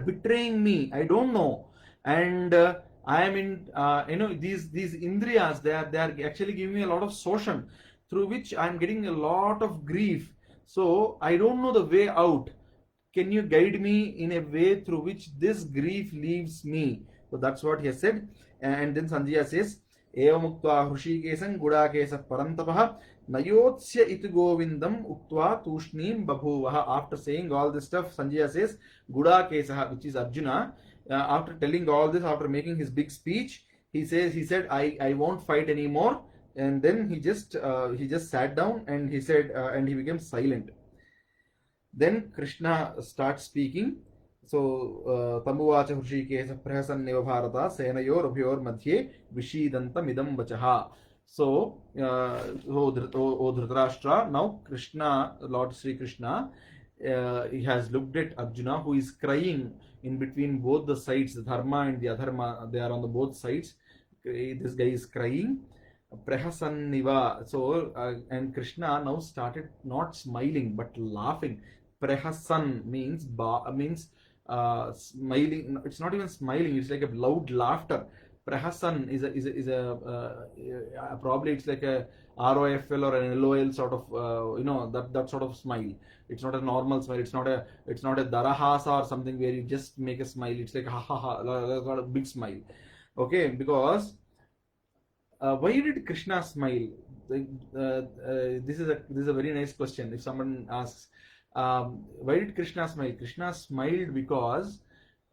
betraying me. I don't know, and I am in these indriyas. They are actually giving me a lot of shoshan, through which I am getting a lot of grief. So I don't know the way out. Can you guide me in a way through which this grief leaves me? So that's what he has said. And then Sanjaya says, Evamukta Hrushikesam Gudakesa Parantapaha Nayotsya iti Govindam Uktva Tushnim Babhuvaha. After saying all this stuff, Sanjaya says, Gudakesa, which is Arjuna, after telling all this, after making his big speech, he said, I won't fight anymore. And then he just sat down, and he said, and he became silent. Then Krishna starts speaking. So Tambuvacha Hrushikesa Prahasanneva Bharata Senayor Abhyor Madhye Vishidantam Idam Vachaha. So O Dhritarashtra, now Krishna, Lord Sri Krishna, he has looked at Arjuna, who is crying in between both the sides, the dharma and the adharma. They are on the both sides. This guy is crying. Prahasanniva. So and Krishna now started not smiling but laughing. Prahasan means smiling. It's not even smiling. It's like a loud laughter. Prahasan is a probably it's like a ROFL or an LOL sort of that sort of smile. It's not a normal smile. It's not a darahasa or something where you just make a smile. It's like ha ha ha, a big smile. Okay, because why did Krishna smile? This is a very nice question. If someone asks, why did Krishna smile? Krishna smiled because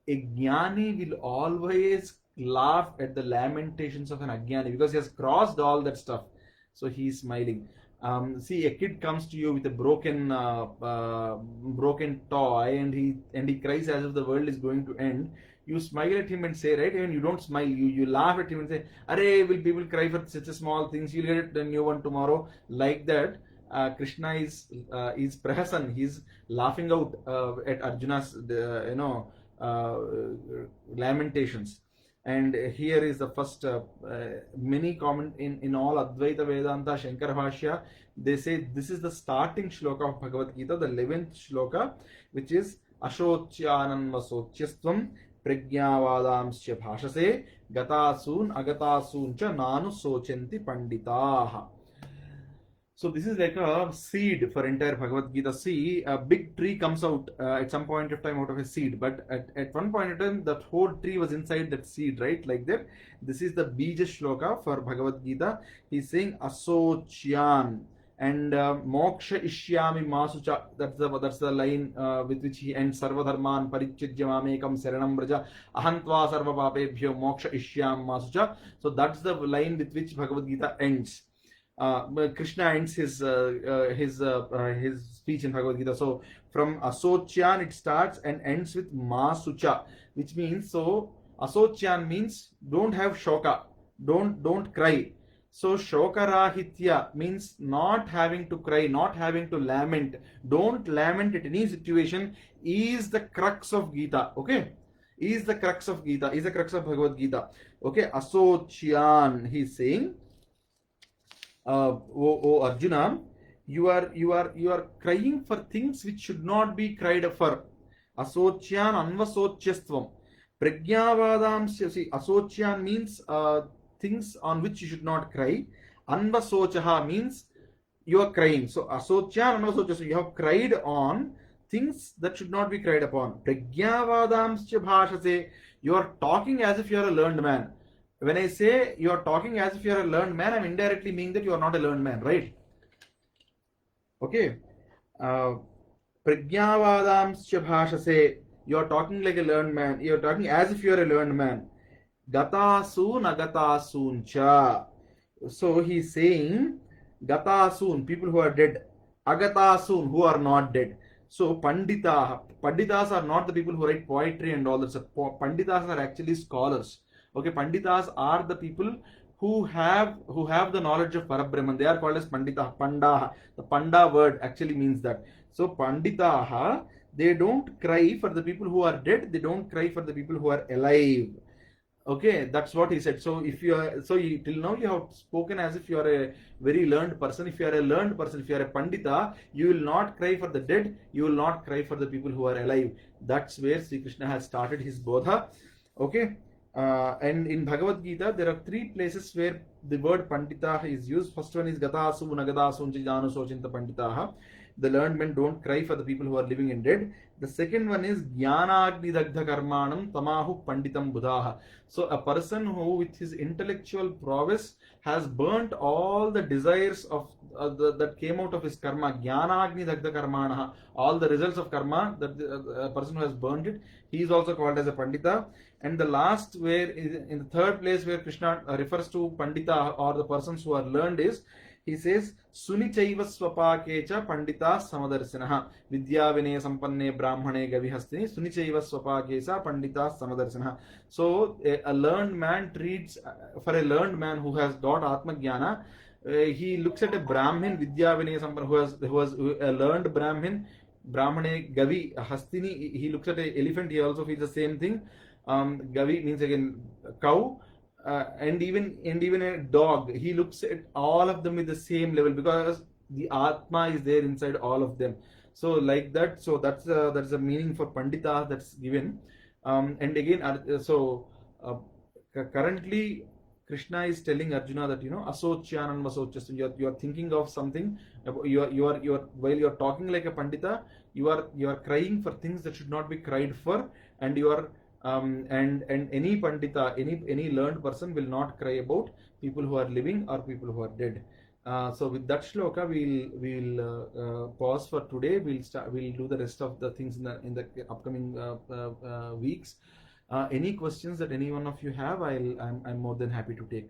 a jnani will always laugh at the lamentations of an ajnani, because he has crossed all that stuff. So he is smiling. See, a kid comes to you with a broken toy, and he cries as if the world is going to end. you smile at him and say, right? Even you don't smile, you laugh at him and say, "Arey, will people cry for such a small things? You'll get a new one tomorrow." Like that, Krishna is prahasan. He's laughing out at Arjuna's lamentations. And here is the first mini comment in all Advaita Vedanta Shankara Bhashya. They say this is the starting shloka of Bhagavad Gita, the 11th shloka, which is Ashocyananvasochyastvam Pragyavadamscha Bhashase Gatasun Agatasun cha Nanu Sochanti Panditaha. So this is like a seed for entire Bhagavad Gita. See, a big tree comes out at some point of time out of a seed, but at one point in time, that whole tree was inside that seed, right? Like that. This is the Bija Shloka for Bhagavad Gita. He's saying Asocyan and Moksha Ishyami Masucha. That's the line with which he ends Sarvadharman Parichijya Mamekam Saranam Braja Ahantva Sarva Papebhyo Moksha Ishyam Masucha. So that's the line with which Bhagavad Gita ends. Krishna ends his speech in Bhagavad Gita. So from Asocyan it starts and ends with Masucha, which means, so Asocyan means don't have shoka, don't cry. So shokarahitya means not having to cry, not having to lament. Don't lament at any situation is the crux of Gita. Okay, is the crux of Gita, is the crux of Bhagavad Gita. Okay, Asocyan, he's saying. O Arjuna, you are crying for things which should not be cried for. Asocyan anvasochyastvam. Pragyavadam, see, asocyan means things on which you should not cry. Anvasochaha means you are crying. So asocyan anvasochyastvam, you have cried on things that should not be cried upon. Pragyavadamscha bhashase, you are talking as if you are a learned man. When I say you are talking as if you are a learned man, I'm indirectly meaning that you are not a learned man, right? Okay. Pragyavadamscha bhashase, you are talking like a learned man. You are talking as if you are a learned man. Gatasun agatasun cha. So he's saying Gatasun, people who are dead. Agatasun, who are not dead. So Panditas are not the people who write poetry and all that. So Panditas are actually scholars. Okay, Panditas are the people who have the knowledge of Parabrahman. They are called as Pandita, Pandaha. The Panda word actually means that. So Panditaha, they don't cry for the people who are dead. They don't cry for the people who are alive. Okay, that's what he said. So if you are, till now you have spoken as if you are a very learned person. If you are a learned person, if you are a Pandita, you will not cry for the dead. You will not cry for the people who are alive. That's where Sri Krishna has started his bodha. Okay. And in Bhagavad Gita, there are three places where the word Pandita is used. First one is Gatasu, Nagadasu, Janu, Sochinta Panditaha. The learned men don't cry for the people who are living and dead. The second one is Jnanagni Dagdha Karmanam Tamahu Panditam Buddhaha. So a person who with his intellectual prowess has burnt all the desires of that came out of his karma. Jnanagni Dagdha Karmanaha. All the results of karma, that a person who has burnt it, he is also called as a Pandita. And the last, where in the third place where Krishna refers to Pandita or the persons who are learned, is he says Sunichaiva Swapakecha Pandita Samadarsinaha Vidya Vinaya Sampanne Brahmane Gavihastini Sunichaiva Swapakesa Pandita Samadarsinaha. So a learned man treats, for a learned man who has got Atma Jnana, he looks at a Brahmin Vidya Vinaya Sampanne who was a learned Brahmin, Brahmane Gavi Hastini. He looks at an elephant, he also feels the same thing. Gavi means again cow, and even a dog. He looks at all of them with the same level because the Atma is there inside all of them. So like that. So that's a meaning for Pandita that's given. And again, currently Krishna is telling Arjuna that Asocyanan Vasochas. You are thinking of something. You are while you are talking like a Pandita, you are crying for things that should not be cried for, and you are and any Pandita, any learned person will not cry about people who are living or people who are dead. So with that shloka, we'll pause for today. We'll do the rest of the things in the upcoming weeks. Any questions that any one of you have, I'm more than happy to take.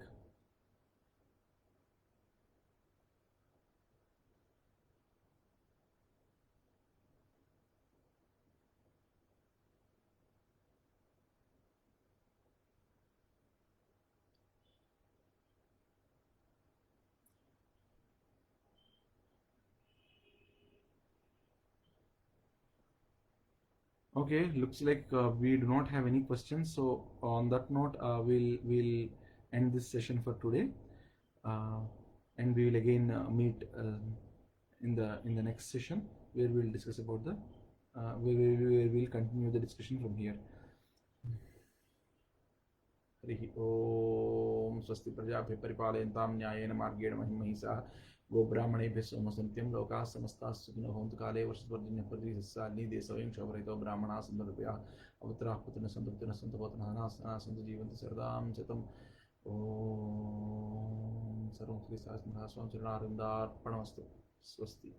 Okay, looks like we do not have any questions. So on that note, we'll end this session for today, uh, and we will again meet in the next session where we'll discuss about the we'll continue the discussion from here. हरिः ओम स्वस्ति प्रजाभ्यः परिपालयन्तां न्यायेन मार्गेण महिषाः गोब्राह्मणेभ्यः सोमसन्त्यं लोकाः समस्ताः सुखिनो भवन्तु काले वर्षपर्जन्यः प्रतिसस्याग्निः देशोऽयं क्षोभरहितो ब्राह्मणाः सन्तु कृपया अवत्राः पुत्रिणः सन्तु पुत्रिणः सन्तु भवतः सन्तु जीवन्तु शरदां शतम् ॐ सर्वं श्रीशास्त्रं चरणारविन्दार्पणमस्तु स्वस्ति।